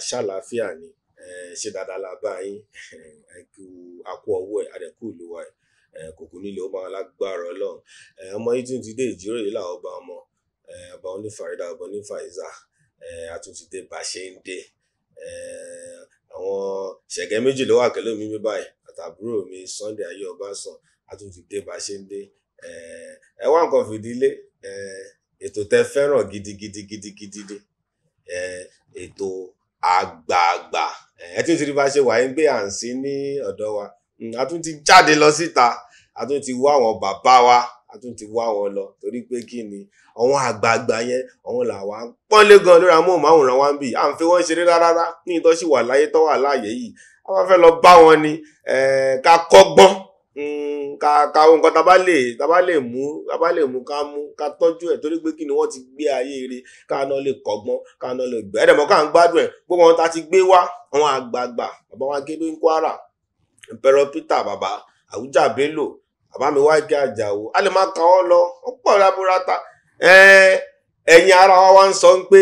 Ṣàlàáfíà ni ṣe dáadáa la bá yín àkú ọwọ́ ẹ̀ àdẹ̀kù ìlú wa kòkó nílé ọba alágbára Ọlọ́run ọmọ yìí tún ti dé ìjíròrè làwọn ọba ọmọ ọba onífàrídà ọba onífàìzà àtúntìdé bá ṣe ń dé àwọn ṣẹ̀gẹ́ méjì ló wà pẹ̀lú mi báyìí àtàbúrò mi Sunday ayé Ọbásan àtúntìdé bá ṣe ń dé ẹ wá nǹkan fìdílé ètò tẹ́ fẹ́ràn gidigidi dé ètò àgbààgbà ẹ tí ó ti rí bá ṣe wà ń gbé à ń sí ní ọ̀dọ̀ wa a tún ti jáde lọ síta a tún ti wá àwọn bàbá wa a tún ti wá wọn lọ torí pé kí ni àwọn àgbààgbà yẹn àwọn làwa ń pọ́nlé gan lórí amóhùnmáwòrán wa ń bì à ń fi wọ́n ṣeré rárá ní ìtọ́ sì wà láyé tó wà láàyè yìí a máa fẹ́ lọ bá wọn ni ká kọ́gbọ́n ká nǹkan tá bá lè mú ká tọ́jú ẹ̀ torí pé kí ni wọ́n ti gbé ayé rẹ̀ ká náà lè kọ́gbọ́n ká náà lè gbẹ́ ẹ̀dẹ̀mọ́ ká ń gbádùn ẹ̀ gbogbo wọn ta ti gbé wá àwọn àgbààgbà bàbá wa gé ní Kwara Pelu Peter bàbá Àwùjá Bello bàbá mi wá gé Àjàó a lè máa kà wọ́n lọ ó pọ̀ lábúrátà ẹ̀yin ara wa ń sọ pé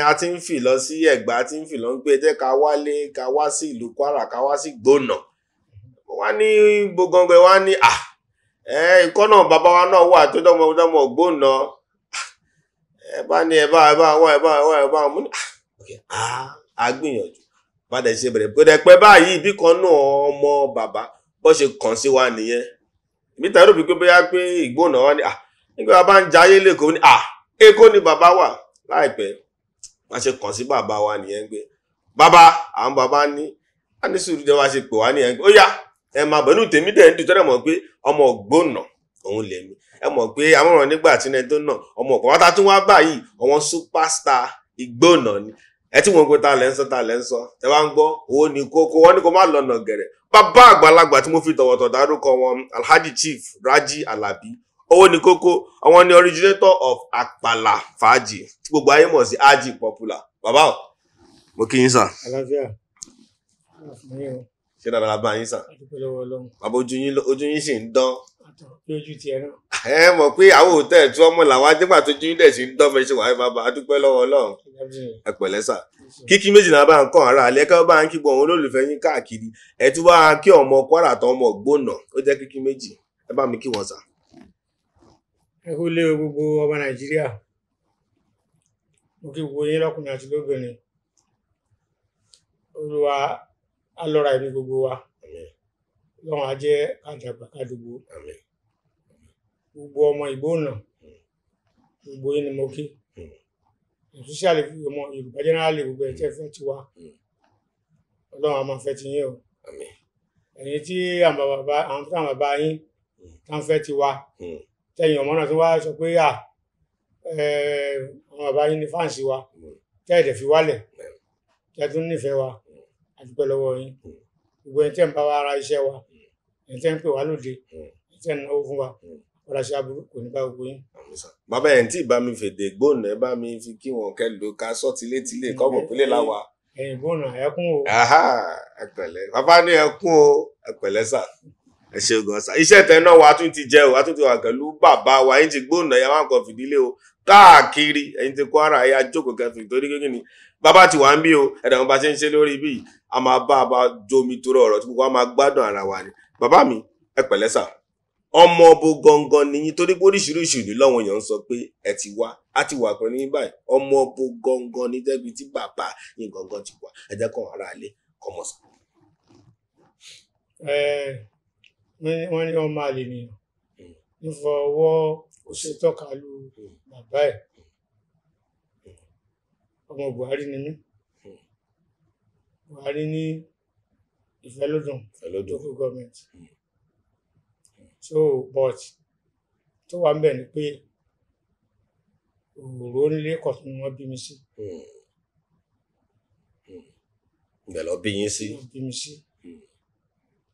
a ti ń fì lọ sí Ẹ̀gbá a ti ń fì lọ pé jẹ́ ká wálé ká wá sí ìlú Kwara ká wá sí Gbónà wá ní gbogbo wá ní ìkọ́ náà bàbá wa náà wà tó dọ́mọ Gbónà ẹ̀bá ní ẹ̀bá mú ní àgbìyànjú padà ṣe bẹ̀rẹ̀ pé dẹ̀pẹ́ báyìí bí kan náà ọmọ bàbá bọ́ ṣe kàn sí wa nìyẹn ìbíta rò bí pé bóyá pé Ìgbónà wá ní nígbà bàbá ń jayé lẹ́kọ̀ọ́ ní Èkó ni bàbá wà láìpẹ́ wọ́n ṣe kàn sí bàbá wa nìyẹn pé bàbá àwọn bàbá ní a ní sùúrù jẹ́ wá ṣe pè wá nìyẹn pé ó yá ẹ máa bẹ̀rù tèmi dẹ̀ ń dùn tọ́lẹ̀ mọ̀ pé ọmọ Ògbónà òun lèmi ẹ mọ̀ pé àmọ̀ràn nígbà tí ẹni tó nà ọmọ ọ̀pọ̀ wátá tún wá báyìí àwọn superstar Ìgbónà ni ẹ tí wọn kó ta lẹ́ ń sọ ẹ wá ń gbọ́ owó ní kókó wọn ní kó má lọ́nà gẹ̀rẹ̀ bàbá àgbàlagbà tí mo fi tọ̀wọ̀tọ̀ dárúkọ wọn Alhaji Chief Raji Owonikoko àwọn ni originator of Apala fàájì tí gbogbo ayé mọ̀ sí Haji popular bàbá ò mo kí yín sà. àlàáfíà ṣé dáadáa bá yín sà. bàbá ojú yín sì ń dán. lójú tiẹ̀ náà. ẹ mọ̀ pé àwọn òtẹ́ẹ̀ tí ọmọ làwọn adégbà tó jú yín dẹ̀ sí ń dán fẹ́ ṣe wàá bàbá a dúpẹ́ lọ́wọ́ Ọlọ́run. ẹ pẹ̀lẹ́ sà. kíkí méjì náà bá ń kàn ara àlẹ́ ká bá ń kí gbọ́ àwọn olólùfẹ́ yín káàkiri ẹ tún bá kí ọmọ Kwara àtàwọn ọmọ Ògbónà ó jẹ́ kíkí méjì ẹ bá mi kí wọn sà. ẹ kú lé gbogbo ọmọ Nàìjíríà mo kí gbogbo yín lọ́kùnrin àti lóbìnrin Olúwa alọ́ra ẹ̀mí gbogbo wa lọ́wọ́n á jẹ́ àjàgbà kádùgbò gbogbo ọmọ Ìgbónà gbogbo yín ni mo kí especially ọmọ Yorùbá generally gbogbo ẹ̀ tẹ́ fẹ́ ti wá Ọlọ́run a máa fẹ́ ti yín o ẹ̀yin tí àwọn bàbá yín tá ń fẹ́ ti wá tẹ̀yìn ọmọ náà tó wá sọ pé àwọn bàbá yín ní fáǹsì wa tẹ́ ẹ̀dẹ̀ fi wálẹ̀ tẹ́ tún nífẹ̀ẹ́ wa a dúpẹ́ lọ́wọ́ yín gbogbo ẹni tẹ́ ń bá wa ara iṣẹ́ wa ẹni tẹ́ ń pè wá lóde ẹni tẹ́ ń náwó fún wa ọ̀rọ̀ ṣe aburú kò ní bá gbogbo yín. bàbá ẹ̀ ń tí ì bá mi fèdè Gbónà ẹ bá mi fi kí wọn kẹ́ lò ká sọ́ tilétilé kọ́mọ̀ pínlẹ̀ láwa. ẹ̀yin Gbónà ẹkún o. ẹ pẹ̀lẹ́ bàbá ní ẹkún o ẹ pẹ̀lẹ́ sà ẹ ṣe gan sà iṣẹ́ tẹ náà wa tún ti jẹ́ o a tún ti wà pẹ̀lú bàbá wa ẹ̀yin ti Gbónà ẹ máa ń kọ fìdílé o káàkiri ẹ̀yin ti Kwara ẹ ajókòó kẹfì torí kékeré ni bàbá ti wà ń bí o ẹ̀dá wọn bá ṣe ń ṣe lórí bí a máa bá a bá jomi tó rọ ọ̀rọ̀ tí gbogbo wa máa gbádùn ara wa ni bàbá mi ẹ pẹ̀lẹ́ sà ọmọ ọbọ gangan nìyí torí pé oríṣiríṣi ìlú lọ́wọ́ èèyàn ń sọ pé ẹ ti wá á ti wà pẹ̀lú yín báyìí ọmọ ọbọ gangan ní jẹ́bi tí bàbá yín gangan ti wà ẹ jẹ́ kàn ara lé kọ́mọ sà. wọ́n ní ọmọ àlè nìyàn nífọwọ́ òṣètọ́ka lu bàbá ẹ̀ ọmọ Buhari ni mí Buhari ní ìfẹ́lódùn local government so but tó wà ń bẹ̀ ni pé òòró nílé kọ̀tún ni wọ́n bí mi sí. ibẹ̀ lọ bí yín sí.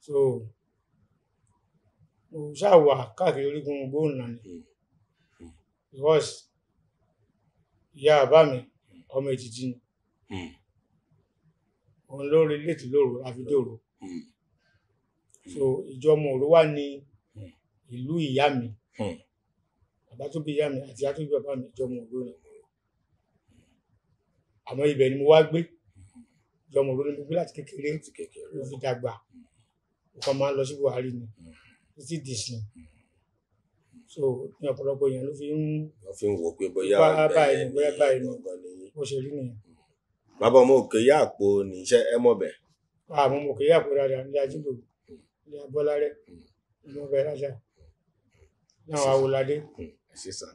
so mo ṣáà wà káàkiri orígun Gbónà ni because ìyá bàbá mi ọmọ Ètìtì ni òun ló relate lóru àfidòrò so ìjọmọ Òró wà ní ìlú ìyá mi bàbá tó bí ìyá mi àti ìyá tó bí bàbá mi ìjọmọ Òró ni àmọ́ ibẹ̀ ni mo wá gbé ìjọmọ Òró ni mo gbé láti kékeré mo fi dàgbà nǹkan máa ń lọ sí Buhari ni títí dìsìn so ní ọ̀pọ̀lọpọ̀ èèyàn ló fi ń wò pé bóyá báyìí ni bó ṣe rí nìyẹn. Bàbá ọmọ òkè yá àpò ní iṣẹ́ ẹ mọ̀ bẹ̀. Àmọ́ mo kì í yàpò dáadáa ní ajílò ní Abọ́lárẹ́ ní ọbẹ̀ rájà ní àwọn Awolade. Ẹ ṣe sàn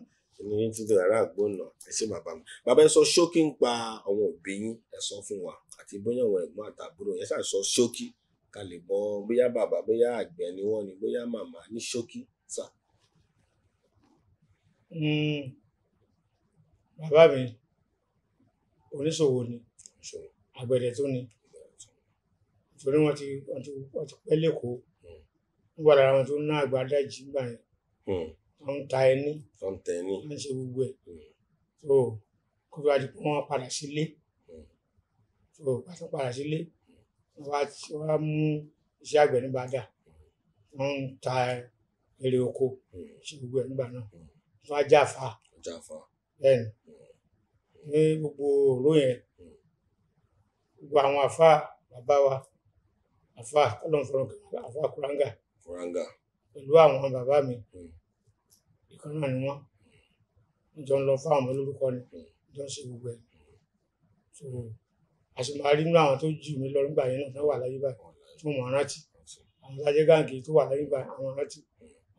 ní títí ará àgbo náà ẹ ṣe bàbá mi. Bàbá ẹ sọ ṣókí ń pa àwọn òbí yín ẹ sọ fún wa àti bóyá àwọn ẹ̀gbọ́n àtàbúrò yẹn ṣáà sọ ṣókí ká lè mọ bóyá bàbá bóyá àgbẹ̀ ni wọ́n ni bóyá màmá ní ṣókí sà. Bàbá mi oníṣòwò ni àgbẹ̀dẹ tó ni torí wọ́n ti pẹ́ lẹ́kọ̀ọ́ nígbà lára wọn tó ná àgbàdájì gbà yẹn wọ́n ń ta ẹní wọ́n ń ṣe gbogbo ẹ̀ so kó tó wá di pé wọ́n padà sílé so pàṣẹ padà sílé wọ́n á mú iṣẹ́ àgbẹ̀ ní bàdà wọ́n ń ta èrè oko ṣe gbogbo ẹ̀ nígbà náà wọ́n á jáfa bẹ́ẹ̀ ni ní gbogbo Òró yẹn gbogbo àwọn àfà bàbá wa àfà ọlọ́nfọ̀rọ̀ àfà Kuranga pẹ̀lú àwọn bàbá mi ìkan náà ni wọ́n jọ ń lọ fáwọn ọmọ lórúkọ ni jọ ń ṣe gbogbo ẹ̀ so àṣemárí nínú àwọn tó jù mí lọ nígbà yẹn náà wà láyé báyìí tí mo mọ̀ rántí àwọn lájẹ́ gáǹgì tó wà láyé báyìí àwọn rántí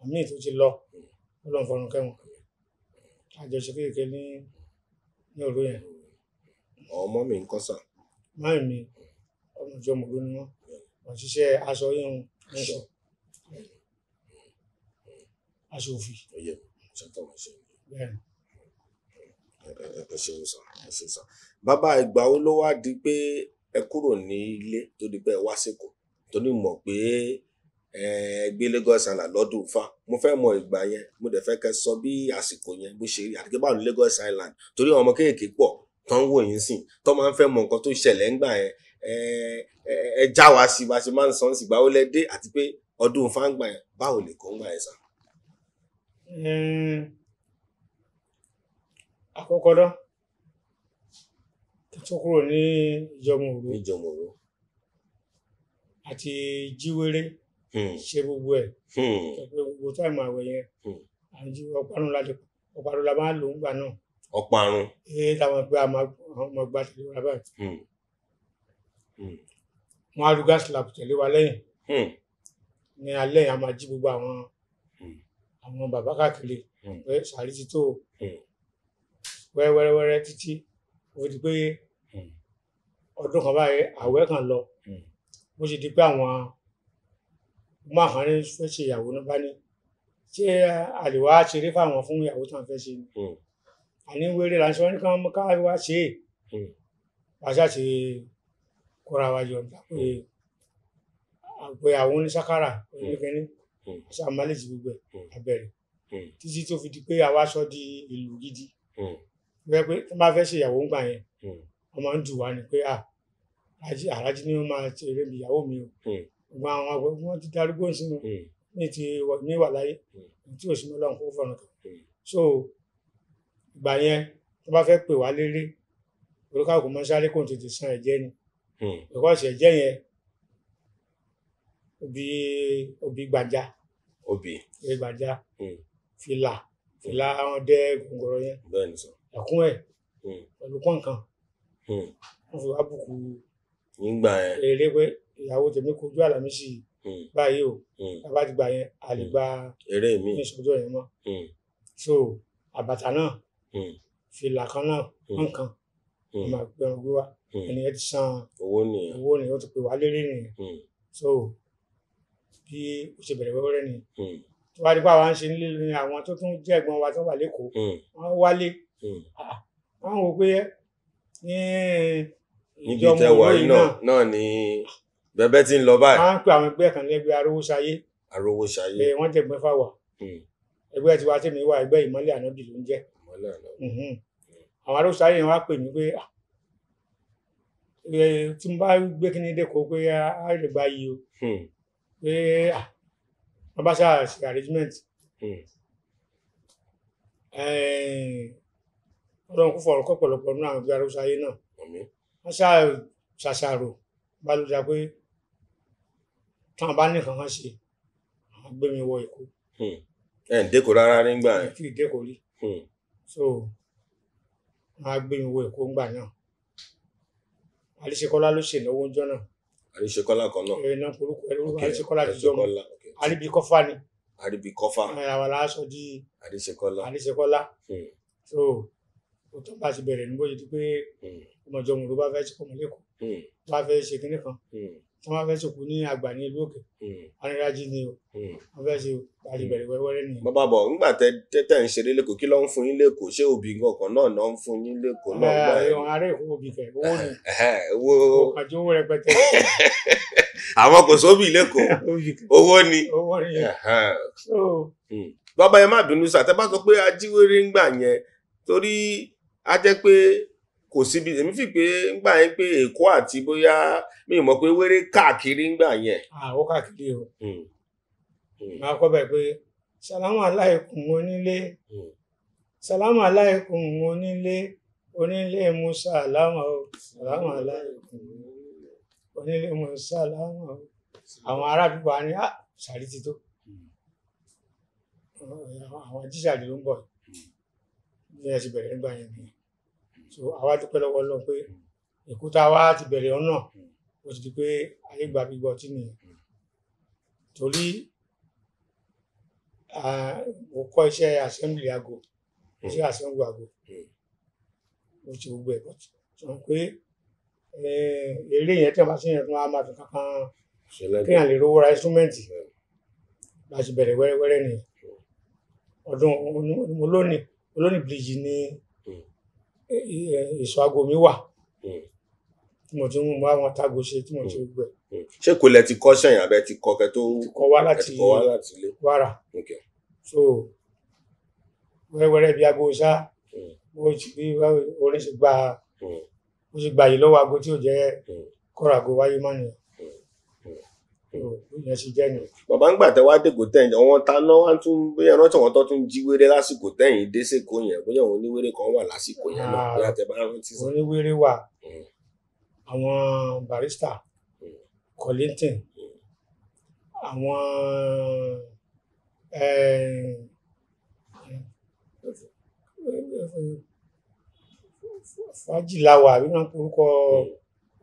àmì tó ti lọ ọlọ́nfọ̀rọ̀ kẹwọn àjọṣe kékeré ní Òró yẹn. Ọmọ mi ń kọ́ sà. Máì mi ọmọ ìjọmọ Òró ni wọ́n ṣiṣẹ́ aṣọ yíyún aṣọ òfì. Ẹ ṣeun sà. Bàbá ìgbà wo ló wá di pé ẹ kúrò ní ilé tó di pé ẹ wá sẹ́kọ̀ọ́ tó ní mọ̀ pé gbé Lagos Island lọ́dún fa mo fẹ́ mọ ìgbà yẹn mo dẹ̀ fẹ́ kẹ́ sọ bí àsìkò yẹn bó ṣe rí àti báwo ní Lagos Island torí àwọn ọmọ kéèké pọ̀ tó ń wò yín sìn tó máa ń fẹ́ mọ nǹkan tó ṣẹlẹ̀ ńgbà yẹn ẹ já wa sí bá ṣe máa ń sọ ń sì gbà ó lẹ dé àti pé ọdún fa ń gbà yẹn báwo lè kó ń gbà yẹn sà. Àkọ́kọ́ náà tó kúrò ní ìjọmọ Òró àti jíwéré ṣe gbogbo ẹ̀ gbogbo táìmù àwẹ̀ yẹn àti ọ̀parun la máa ń lò ń gbà náà. Ọ̀parun. Táwọn pé àwọn ọmọ gba tẹ̀lé wa báyìí wọ́n á lu gas lab tẹ̀lé wa lẹ́yìn ní alẹ́ yẹn a máa jí gbogbo àwọn bàbá káàkiri pé sàárì ti tó wẹ́rẹ́wẹ́rẹ́ títí ó di pé ọdún kan báyìí àwẹ̀ kan lọ bó ṣe di pé àwọn máa kan ní fẹ́ ṣe ìyàwó náà bá ní ṣé àlèwà ṣeré fáwọn fún ìyàwó tí wọ́n fẹ́ ṣe ni àní wéré là ń sọ ní ká wá ṣe é wàṣà ṣe kóra wa jọ pé àwọn oníṣàkárà oníkẹ́ni ṣe àmàlẹ́jì gbogbo ẹ̀ abẹ́rẹ́ títí tó fi di pé àwa sọ di ìlú gidi wẹ́ pé tó bá fẹ́ ṣe ìyàwó ń gbà yẹn wọ́n máa ń dù wá ní pé Alhaji ni wọ́n máa ṣe eré mi ìyàwó mi o gbogbo àwọn àgbẹ̀ wọ́n ti darúgbó sínú ní wà láyé tí ò sí mọ́ lọ́hùn kó fọ̀nà kan so ìgbà yẹn tó bá fẹ́ pè wá léré olùkàkùn mọ́ sáré kò tètè san ẹ̀jẹ̀ ni ìkọ́sì ẹ̀jẹ̀ yẹn òbí gbàjá fìlà àwọn dẹ gòngòrò yẹn ẹ̀kún ẹ̀ pẹ̀lú kọ̀ọ̀kan wọ́n fi wá bùkù èrè pé ìyàwó tèmi kojú Àlàmísì báyìí o bàbá ti gbà yẹn a lè gba ní ìṣọjọ́ yẹn mọ́ so àbàtà náà fìlà kan náà nǹkan ọmọ àgbẹ̀rún gbé wá ẹnìyẹn ti san owó nìyẹn ó ti pè wá lérè nìyẹn so bí ó ṣe bẹ̀rẹ̀ wẹ́wẹ́rẹ́ nìyẹn tó wá dípò àwọn ṣe nílé ní àwọn tó tún jẹ́ ẹ̀gbọ́n wa tó wà lẹ́kọ̀ọ́ wọ́n wálé wọ́n wò pé ní ìjọmọ Òró yìí náà ni bẹ̀bẹ̀ ti ń lọ báyìí. wọ́n á pè àwọn ẹgbẹ́ kan lẹ́gbẹ́ Arówóṣayé Arówóṣayé wọ́n jẹ̀gbẹ́ fáwà ẹgbẹ́ tiwa tèmi wà ẹgbẹ́ ìmọ́lẹ̀ ànábì ló ń jẹ́. Àwọn arósá yẹn wá pè mí pé tí mo bá gbé kíní dẹ́kọ̀ pé á lè gba yìí o pé wọ́n bá ṣáà ṣe arrangement ọlọ́run kò fọ̀rọ̀ kọ́ pọ̀lọpọ̀ nínú àwọn ẹgbẹ́ arósá yẹn náà wọ́n ṣáà ṣàṣàrò bá ló dá pé táwọn bá ní nǹkan kan ṣe àwọn gbé mi wọ Èkó. Ẹ ń dẹ́kọ̀ rárá nígbà yẹn. Kí ìdẹ́kọ̀ rí. So wọ́n á gbé mi wọ Èkó ńgbà náà. Àríṣekọ́lá ló ṣe ìnáwó ọjọ́ náà. Àríṣekọ́lá kan náà. Náà forúkọ ẹrú Àríṣekọ́lá ti jọmọ. Àríbíkọ́fà ni. Àríbíkọ́fà. Àwọn aláṣọ di Àríṣekọ́lá. So ó tó bá ti bẹ̀rẹ̀ níbo yìí pé ọmọjọ́ mo ló bá fẹ́ ṣe kọ́mọ lẹ́kọ̀ọ́. Bá fẹ́ ṣe kinní kan. Wọ́n bá fẹ́ ṣòkú ní àgbà ní ìlú òkè. Anírájí ni o. Wọ́n fẹ́ ṣe àti bẹ̀rẹ̀ wẹ́rẹ́wẹ́rẹ́ nìyẹn. Bàbá bọ̀ nígbà tẹ́ ń ṣeré lẹ́kọ̀ọ́ kí ló ń fún yín lẹ́kọ̀ọ́ ṣé òbí nǹkan náà náà ń fún yín lẹ́kọ̀ọ́ náà gbà yẹn. Àwọn ará Èkó òbí kẹ̀ owó ni. Owó àti owó rẹpẹtẹ. Àwọn kò sóbì lẹ́kọ̀ọ́ owó ni. Owó ni. Bàbá yẹn má bínú sà tẹ́ bá sọ pé ajíwèrè ń gbà yẹn torí á jẹ́ pé kò síbi èmi fi pé ńgbà yẹn pé Èkó àti bóyá mi mọ̀ pé wéré káàkiri ńgbà yẹn. Ó káàkiri o. Máa kọ́ bẹ̀ pé sàlámù aláìkùn onílé sàlámù aláìkùn onílé mú sàlámù aláìkùn onílé mú sàlámù àwọn ará àdúgbò á ní sàrí ti tó àwọn jíjàdì ló ń bọ̀ ní ẹ ti bẹ̀rẹ̀ nígbà yẹn nìyẹn. So àwa dúpẹ́ lọ́wọ́ Ọlọ́run pé Èkó tá a wá ti bẹ̀rẹ̀ ọ̀nà ó ti di pé ayé gba gbígbọ́ tí nìyẹn torí mo kọ́ iṣẹ́ assembly aago iṣẹ́ assembly aago mo ti gbogbo ẹ̀ bọ̀ sọ pé eré yẹn tí wọ́n bá ṣe yẹn fún wa máa fi kankan kéèyàn lè rówó ra instrument láti bẹ̀rẹ̀ wẹ́rẹ́wẹ́rẹ́ nìyẹn ọdún olónìí bíríjì ní èso aago mi wà tí mo ti ń mú àwọn tágo ṣe tí mo ti gbẹ. Ṣé kò lẹ ti kọ́ sẹ́yìn abẹ́ ti kọ́ kẹ́ tó kọ́ wá láti ilé Kwara. So wẹ́rẹ́wẹ́rẹ́ bí aago ṣá bó ti bí orin ṣe gba bó ṣe gba yìí lọ́wọ́ aago tí ò jẹ́ kọ́ra aago wáyé má nìyẹn. Ìyẹn ṣe jẹ́ nìyẹn. Bàbá ń gbà tẹ́ wá dèkò tẹ̀yìn àwọn taná wá tún bóyá rántí àwọn tó tún jí wéré lásìkò tẹ̀yìn dé sèkó yẹn bóyá àwọn oníwéré kan wà lásìkò yẹn náà bóyá tẹ́ bá rántí sí. Oníwéré wà àwọn barista Kollington àwọn fàájìláwà àbí wọn orúkọ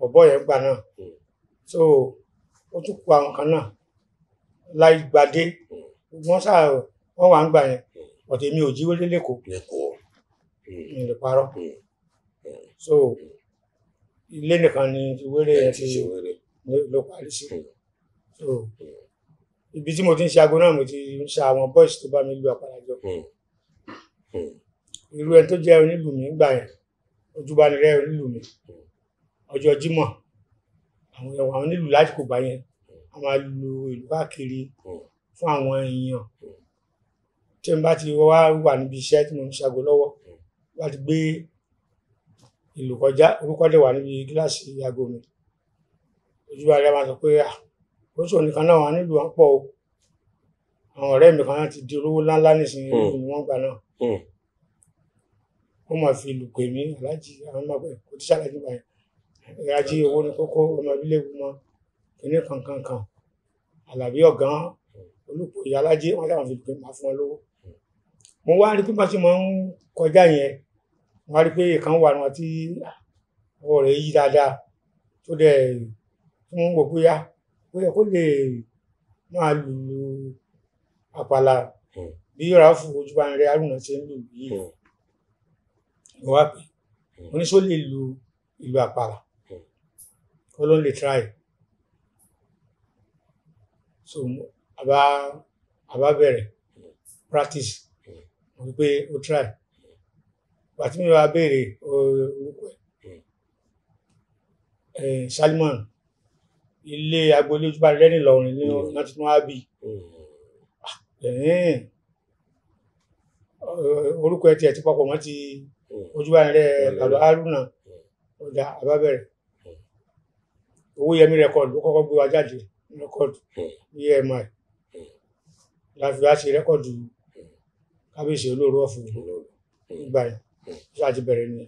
ọ̀bọ yẹn gbà náà. So ó tún kó àwọn kan náà láì gbadé wọ́n wà ń gbà yẹn ọ̀tẹ̀ mi ò jí wéré lẹ́kọ̀ọ́ mi lè parọ́. So ilé nìkan ni wéré yẹn ti ló parí sí. So ibi tí mo ti ń ṣe aago náà mo ti ń ṣe àwọn boys tó bá mi lu àpàlà jọ. Irú ẹni tó jẹ́ onílù mi gbà yẹn ojúbanirẹ́ onílù mi ọjọ́ Jímọ̀ àwọn onílù láti kò gbà yẹn a máa lu ìlú káàkiri fún àwọn èèyàn tí n bá ti wà níbi iṣẹ́ tí mo ń ṣàgó lọ́wọ́ láti gbé ìlú kọjá orúkọ dẹ̀ wà níbi gíláàsì aago mi ojúbanirẹ́ máa sọ pé oṣù nìkan náà wà nílùú wọn pọ̀ o àwọn ọ̀rẹ́ mi kan náà ti di olówó ńláńlá nísìnyí ni wọ́n gbà náà wọ́n máa fi ìlú pè mí aláàjì àwọn ọmọ ẹgbẹ́ kò tí ṣàlàyé báyìí Raji Owonikoko ọmọ ìbílẹ̀ wọn kìíní kankan Àlàbí ọ̀gán olùpọ̀ ìyá alájẹ wọn láwọn fi pè máa fún wọn lówó. Mo wá rí pé bá ṣe máa ń kọjá yẹn mo wá rí pé kan wà wọn tí ọwọ́ rẹ̀ yí dáadáa tó dẹ̀ fún wò bóyá kó lè máa lù àpàlà bí Ráfù Ojúbanirẹ́ Haruna ṣe ń lù yìí. Mo wá pè oníṣó lè lu ìlú àpàlà kó ló lè try. So àbá bẹ̀rẹ̀ practice mo rí pé ó try pàtí mi wá béèrè orúkọ Salman ilé agboolé Ojúbanirẹ́ ní Ìlọrin ní láti tún wá bí orúkọ ẹ̀ tiẹ̀ ti papọ̀ mọ́ ti Ojúbánirẹ̀ bàbá Haruna ọ̀dà àbábẹ̀rẹ̀ Owóyẹmí rẹ́kọ̀dù ló kọ́kọ́ gbé wa jáde rẹ́kọ̀dù EMI láti wá ṣe rẹ́kọ̀dù kábíyèsí olóòrò ọ̀fun nígbà yẹn ṣé àti bẹ̀rẹ̀ ni.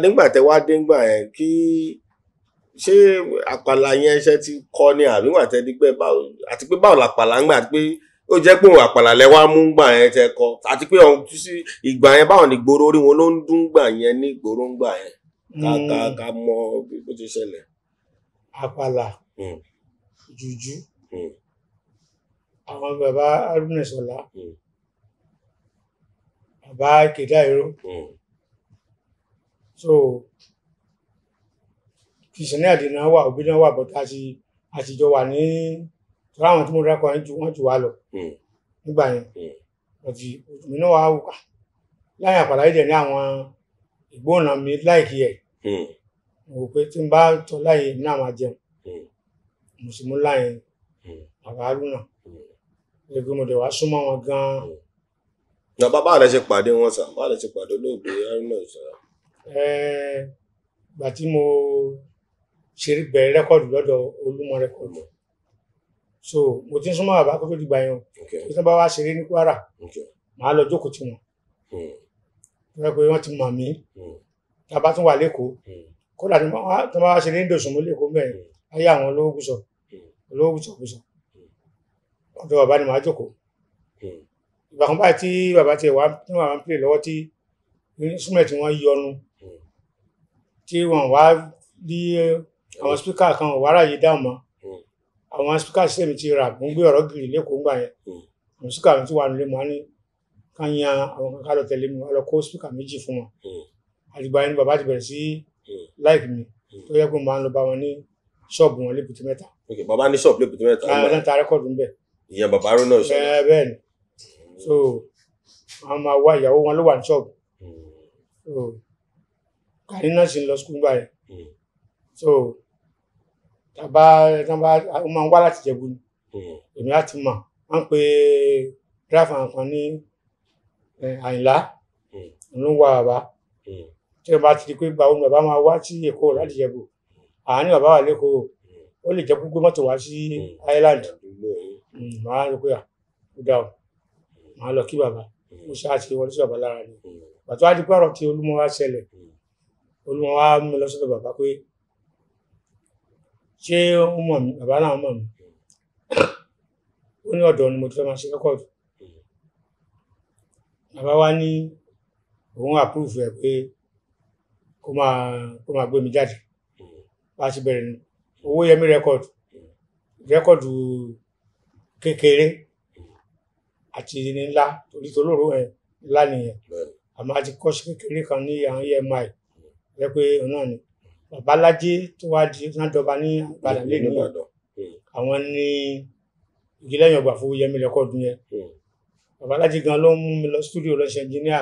nígbà tẹ wá dé ńgbà yẹn kí ṣé àpàlà yẹn ṣe ti kọ́ ni àbí wà tẹ́ dípẹ́ báwo àti pé báwo làpàlà ń gbà pé ó jẹ́ pé òun àpàlà lẹ wá mú gbà yẹn tẹ kọ àti pé ọ̀hún sí ìgbà yẹn báwọn ní gbòòrò orí wọn ló ń dún gbà yẹn ní gbòòrò ń gbà yẹn ká mọ bó ti ṣẹlẹ̀. Àpàlà jùjú àwọn bàbá Haruna Ìṣọ̀lá bàbá Ìkèdáìró so kìsìnì àdínà wà òbí náà wà bọ́tà àtijọ́ wà ní tọ́lá àwọn tí mo rẹ́kọ̀ọ́ wọ́n jù wá lọ nígbà yẹn ọ̀tí mi náà wà wù láyìn àpàlà yìí dẹ̀ ní àwọn ìgbóhùnà mi láìkí ẹ̀ mo rò pé tí n bá tọ́ láyìn ní àwọn àjẹun mo sì mú láyìn bàbá Haruna ẹgbẹ́ mo dẹ̀ wá súnmọ́ wọn gan-an. bàbá rẹ ṣe pàdé wọn sà bàbá rẹ ṣe pàdé Olóògbé Haruna Ìṣọ̀lá. Ìgbà tí mo ṣe bẹ̀rẹ̀ rẹ́kọ̀dù lọ́dọ̀ Olúmọ rẹ́kọ̀dù so mo ti ń súnmọ́ bàbá kó tó dìgbà yẹn o tí wọ́n bá wá ṣeré ní Kwara màá lọ jókòó tì wọ́n wọ́n pé wọ́n ti mọ̀ mí tá a bá tún wà lẹ́kọ̀ọ́ kódà tí wọ́n bá wá ṣeré ní Dòsùnmú lẹ́kọ̀ọ́ mẹ́rin ayé àwọn olówókùsọ̀ ọ̀dọ̀ bàbá ni màá jókòó ìgbà kan báyìí tí bàbá tiẹ̀ wá tí wọ́n máa ń pè lọ́wọ́ tí súnmọ̀ tí wọ́n yọnu tí wọ́n wá rí àwọn spíkà kan wà ráyè dáhùn mọ́ àwọn spíkà sísèmí ti rà ń gbé ọ̀rọ̀ gírì lẹ́kọ̀ọ́ ńgbà yẹn àwọn spíkà mi tí wà nílé mọ́ ní ká yan àwọn kan ká lọ tẹ̀lé mi wá lọ kó spíkà méjì fún wọn àdìgbà yẹn ni bàbá ti bẹ̀rẹ̀ sí láìkì mi tó yẹ kó máa ń lọ bá wọn ní ṣọ́ọ̀bù wọn lébùté mẹ́ta. bàbá ní ṣọ́ọ̀bù lébùté mẹ́ta. àwọn ta rẹ́kọ̀dù ńbẹ̀. ìyẹn bàbá Haruna Ìṣọ̀lá. bẹ́ẹ̀ ni so àwọn máa wá ìyàwó wọn ló wà ní ṣọ́ọ̀bù so kàní náà sì ń lọ skul gbà yẹn so tàbá ó máa ń wá láti Jẹ̀bú ni èmi á ti mọ̀ wọ́n ń pe dráfà kan ní Àyìnlá ló ń wá bàbá tí wọ́n bá ti di pé gba ohun bàbá máa wá sí Èkó láti Jẹ̀bú àárín bàbá wà lẹ́kọ̀ọ́ ó lè jẹ́ gbogbo mọ́tò wá sí Island màá rò pé ó dà ó màá lọ kí bàbá mo ṣáà ti wọlé sí bàbá lára ni pàtó á di pé ọ̀rọ̀ tí Olúmọ wá ṣẹlẹ̀ Olúmọ wá mú lọ sọ́dọ̀ bàbá pé ṣé ó mọ̀ mí bàbá náà mọ̀ mí ó ní ọ̀dọ̀ ni mo ti fẹ́ máa ṣe rẹ́kọ̀dù bàbá wa ní òun àpúrúfù ẹ̀ pé kó máa gbé mi jáde bá a ti bẹ̀rẹ̀ ni Owóyẹmí rẹ́kọ̀dù kékeré àti ńlá torí tolóró ẹ̀ ńlá nìyẹn àmọ́ àti kọ́ṣí kékeré kan ní àwọn EMI rẹ pé ọ̀nà ni Babalájí tó wá di sádọba ní Ìbàdàn lé ní àwọn ní igi lẹ́yìn ọgbà fún Owóyẹmí rẹ́kọ̀dù yẹn Babalájí gan ló ń mú mi lọ stúdíò lọ ṣe ẹnjìníà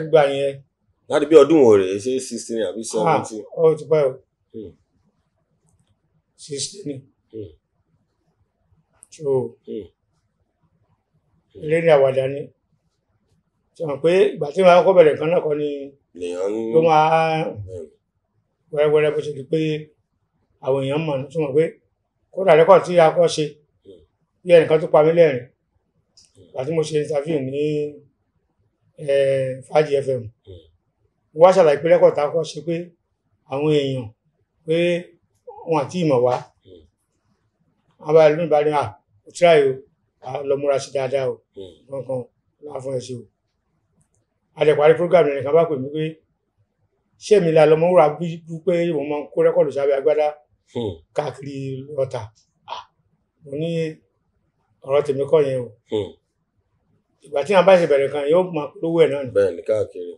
nígbà yẹn láti bí ọdún wo rèé ṣe 16 àbí 17. ó ti pẹ́ o 16 so ilé ní àwàdà ni sọ pé ìgbà tí wọn kọ́ bẹ̀rẹ̀ kan náà kọ́ ni ló máa wẹ́rẹ́wẹ́rẹ́ bó ṣe di pé àwọn èèyàn mọ̀ ní túmọ̀ pé kódà rẹ́kọ̀ tí a kọ́ ṣe bí ẹnìkan tó pa mí lẹ́rìn ìgbà tí mo ṣe interview ní Fàájì FM wọ́n wá ṣàlàyé pé rẹ́kọ̀ tá a kọ́ ṣe pé àwọn èèyàn pé wọn àti ìmọ̀ wá wọn bá lóyún bá ní ó tíráì o lọ múra sí dáadáa o kankan láàfún ẹ̀ṣẹ̀ o adẹ̀parí program rẹ̀ nìkan bá pè mí pé ṣé mi la lọmọ wúra bí pé mo máa ń kó rẹ́kọ̀dù sábẹ́ agbádá káàkiri ọ̀tà mo ní ọ̀rọ̀ tèmi kọ́ yẹn o ìgbà tí wọn bá ṣe bẹ̀rẹ̀ kan yóò máa polówó ẹ̀ náà ni. bẹ́ẹ̀ ni káàkiri.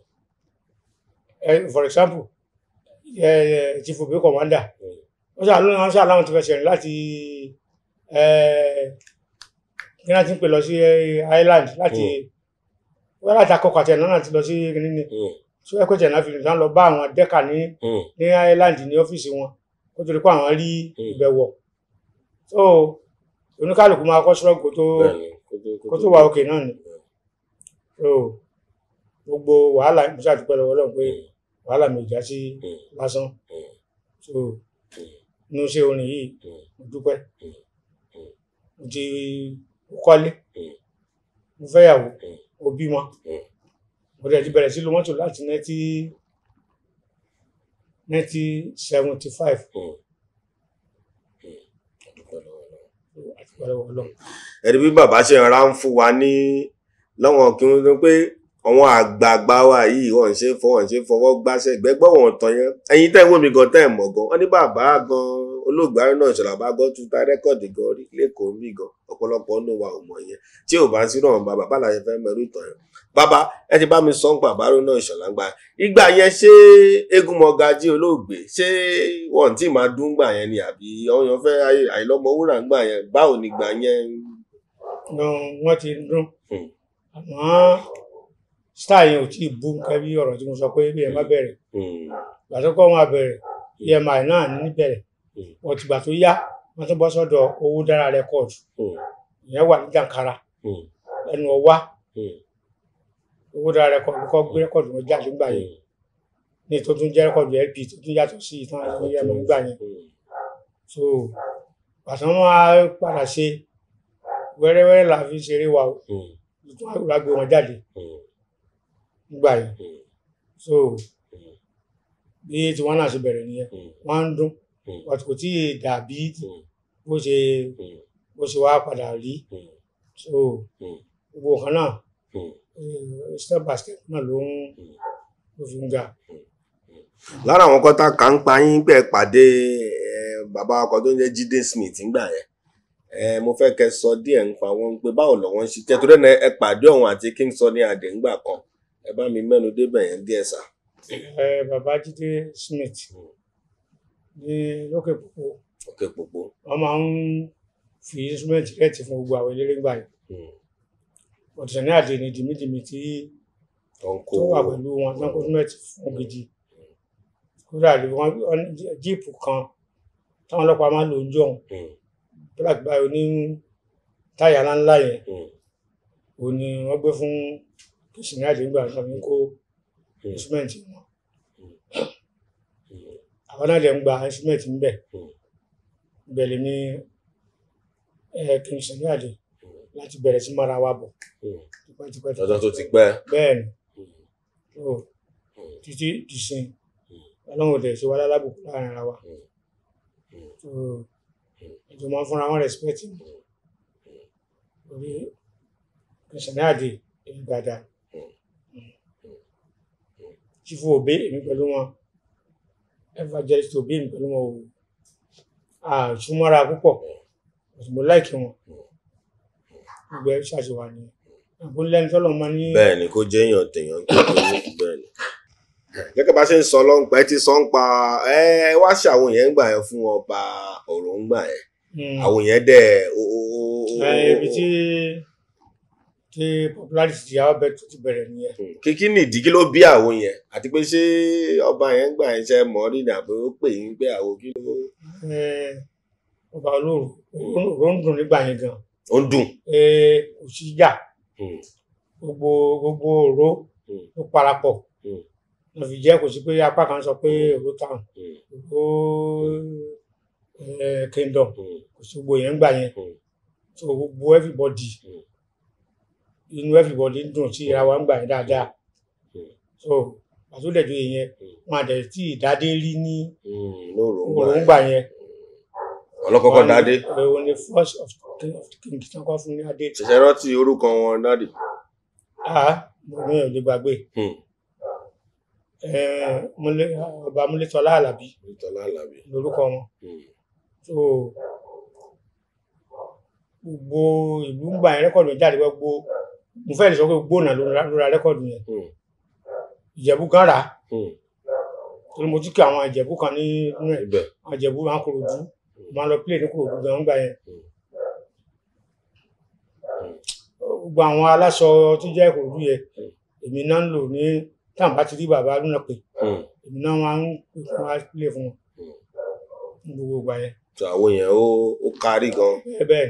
for example Chief Obi Commander wọ́n ṣáà láwọn ti fẹ́ ṣẹ̀rìn láti kí wọ́n ti ń pè lọ sí Island láti wọ́n láti akọ́kọ̀ àti ẹ̀nà náà ti lọ sí kíní ni tí wọ́n kọ́ tẹ̀nà fìlìm tán lọ bá àwọn dẹ́kà ní Island ní ọ́fíìsì wọn kó tó di pé àwọn rí ìbẹ̀wọ̀ so oníkálùkù máa kọ́ ṣọ́ọ̀gù kó tó wà òkè náà ni so gbogbo wàhálà mo ṣàdúpẹ́ lọ́wọ́ Ọlọ́run pé wàhálà mi ò já sí lásán so inú iṣẹ́ orin yìí mo dúpẹ́ mo ti kọ́lé mo fẹ́yàwó mo bímọ mo dẹ̀ ti bẹ̀rẹ̀ sí lo mọ́tò láti 1975 ẹni bí bàbá ṣe ń ra ń fún wa ní lọ́wọ́n kí wọ́n sọ pé àwọn àgbààgbà wa yìí wọ́n ṣe fọwọ́ gbáṣẹ́ ìgbẹ́gbọ́ wọn tán yẹn ẹ̀yin tẹ́ ń wò mí gan tẹ́ ẹ̀ mọ̀ gan wọ́n ní bàbá gan Olóògbé náà ìṣọ̀lá bá gan tún ta rẹ́kọ̀dì gan rí lẹ́kọ̀ọ́ mi gan ọ̀pọ̀lọpọ̀ nù wa ò mọ̀ yẹn tí ò bá sí náà bàbá làṣẹ fẹ́ mẹ́rù ìtàn yẹn bàbá ẹ ti bá mi sọ ń pa bàbá náà ìṣọ̀lá gbà ìgbà yẹn ṣé eégún mọ̀gájí Olóògbé ṣé wọ́n tí máa dún gbà yẹn ni àbí ọyàn fẹ́ Àìlọ́mọwúrà gbà yẹn báwo ni gbà yẹn. wọ́n ti dún àmọ́ star yẹn ò tí ì bú nǹkan bí ọ̀rọ̀ tí mo sọ pé bí ẹ má bẹ̀rẹ̀ gbàtọ́kọ́ wọn bẹ̀rẹ̀ EMI náà ní bẹ̀rẹ̀ wọ́n ti gbà tó yá wọ́n tún bọ́ sọ́dọ̀ owó dára rẹ́kọ̀dù ìyẹn wà ní jàǹkàrà ẹnu ọwá owó dára rẹ́kọ̀dù kọ́ gbé rẹ́kọ̀dù wọn jáde nígbà yẹn ní tó tún jẹ́ rẹ́kọ̀dù LP tó tún yàtọ̀ sí ìtàn àwọn EMI nígbà yẹn so pàtàkì wọn á padà ṣe wẹ́rẹ́wẹ́rẹ́ là fi ṣeré wa ìtàn àwòrán gbé wọn jáde nígbà yẹn so bí tí wọn náà ṣe bẹ̀rẹ̀ nìyẹn wọn ń dún wọn kò tí ì dàbí bó ṣe wá padà rí so gbogbo kan náà step by step náà ló fi ń ga. lára àwọn kọ́tà kan ń pa yín pé ẹ pàdé bàbá ọkọ tó ń jẹ́ Jídé Smith ńgbà yẹn mo fẹ́ kẹ́ sọ díẹ̀ nípa wọn pé báwo lọ́wọ́ ń ṣiṣẹ́ torí ẹ pàdé ọ̀hún àti King Sunny Adé ńgbà kan ẹ bá mi mẹ́nu débẹ̀ yẹn díẹ̀ sá. bàbá Jídé Smith ní lókè pòpò wọ́n máa ń fi instrument rẹ̀tì fún gbogbo àwọn eléré ńgbà yẹn Sunny Adé ní dìmídìmí tí tó wà pẹ̀lú wọn tó ń kó instrument fún gidi kódà wọ́n jíìpù kan táwọn ọlọ́pàá máa ń lò ń jọ̀hún black báyìí ní táyà ńláńlá yẹn òun ni wọ́n gbé fún Sunny Adé nígbà tó ń kó instrument wọn àwọn náà lè ń gba instrument níbẹ̀ ìbẹ̀lẹ̀ ní King Sunny Adé láti bẹ̀rẹ̀ sí mara wa bọ̀ tipẹ́tipẹ́ lọ́jọ́ tó ti pẹ́ bẹ́ẹ̀ ni títí dìsín Ọlọ́run òde ṣe wá lálábùkù láàrin ara wa ìjọ máa ń fúnra wọn respect orí King Sunny Adé èyí dáadáa Chief Obe èmi pẹ̀lú wọn Evangelist Obe èmi pẹ̀lú wọn o àṣùmọ́ra púpọ̀ mo láìkí wọn gbogbo ẹ̀ ṣàṣewà ni àgbóńlẹ́ni tọ́lọ̀ máa ní. bẹ́ẹ̀ ni kó jẹ́ èèyàn tèèyàn kí ó ní bẹ́ẹ̀ ni gẹ́gẹ́ bá ṣe ń sọ lọ́npẹ́ tí sọ ń pa wá ṣe àwọn yẹn ń gbà yẹn fún ọba ọ̀rọ̀ ń gbà yẹn àwọn yẹn dẹ̀ ibi tí popularity ti àwọn bẹ́ẹ̀ tó ti bẹ̀rẹ̀ nìyẹn. kíkí nìdí kí ló bí àwọn yẹn àti pé ṣé ọba yẹn ń gbà yẹn ṣe mọ́ rí àbí ó pè yín pé àwọn kí ló. ọba olóòrò ń dùn nígbà yẹn gan. ó ń dùn. kò sí jà gbogbo òró ló parapọ̀ wọ́n fi jẹ́ kò sí pé apá kan sọ pé òró town òró kingdom kò sí gbogbo yẹn ń gbà yẹn so gbogbo everybody inú everybody ń dùn sí ara wa ń gbà yẹn dáadáa so àtúndẹ̀jọ yẹn wọn àdẹ̀ tí ìdádé rí ní òró ń gbà yẹn ọlọ́kọ́kọ́ dádé òun ni first of the king tí wọ́n kọ́ fún ní adé. ṣẹ̀ṣẹ̀ rántí orúkọ wọn dádì. mo ní ò lè gbàgbé ọba Múlítọ́lá Àlàbí lórúkọ wọn so gbogbo ìlú ń gbà yẹn rẹ́kọ̀dù yẹn jáde gbogbo mo fẹ́ lè sọ pé gbogbo ọ̀nà ló ra rẹ́kọ̀dù yẹn Ìjẹ̀bú kan rà torí mo ti kí àwọn Ìjẹ̀bú kan ní inú ẹ̀ àwọn Ìjẹ̀bú máa ń Kòròdú máa ń lọ play ní Kòròdú gan gbà yẹn gbogbo àwọn aláṣọ tó jẹ́ Kòròdú yẹn èmi náà ń lò ní táwọn bá ti rí bàbá lónà pé èmi náà máa ń pè fún wa play fún wọn gbogbo ìgbà yẹn. àwọn yẹn ó kárí gan. bẹ́ẹ̀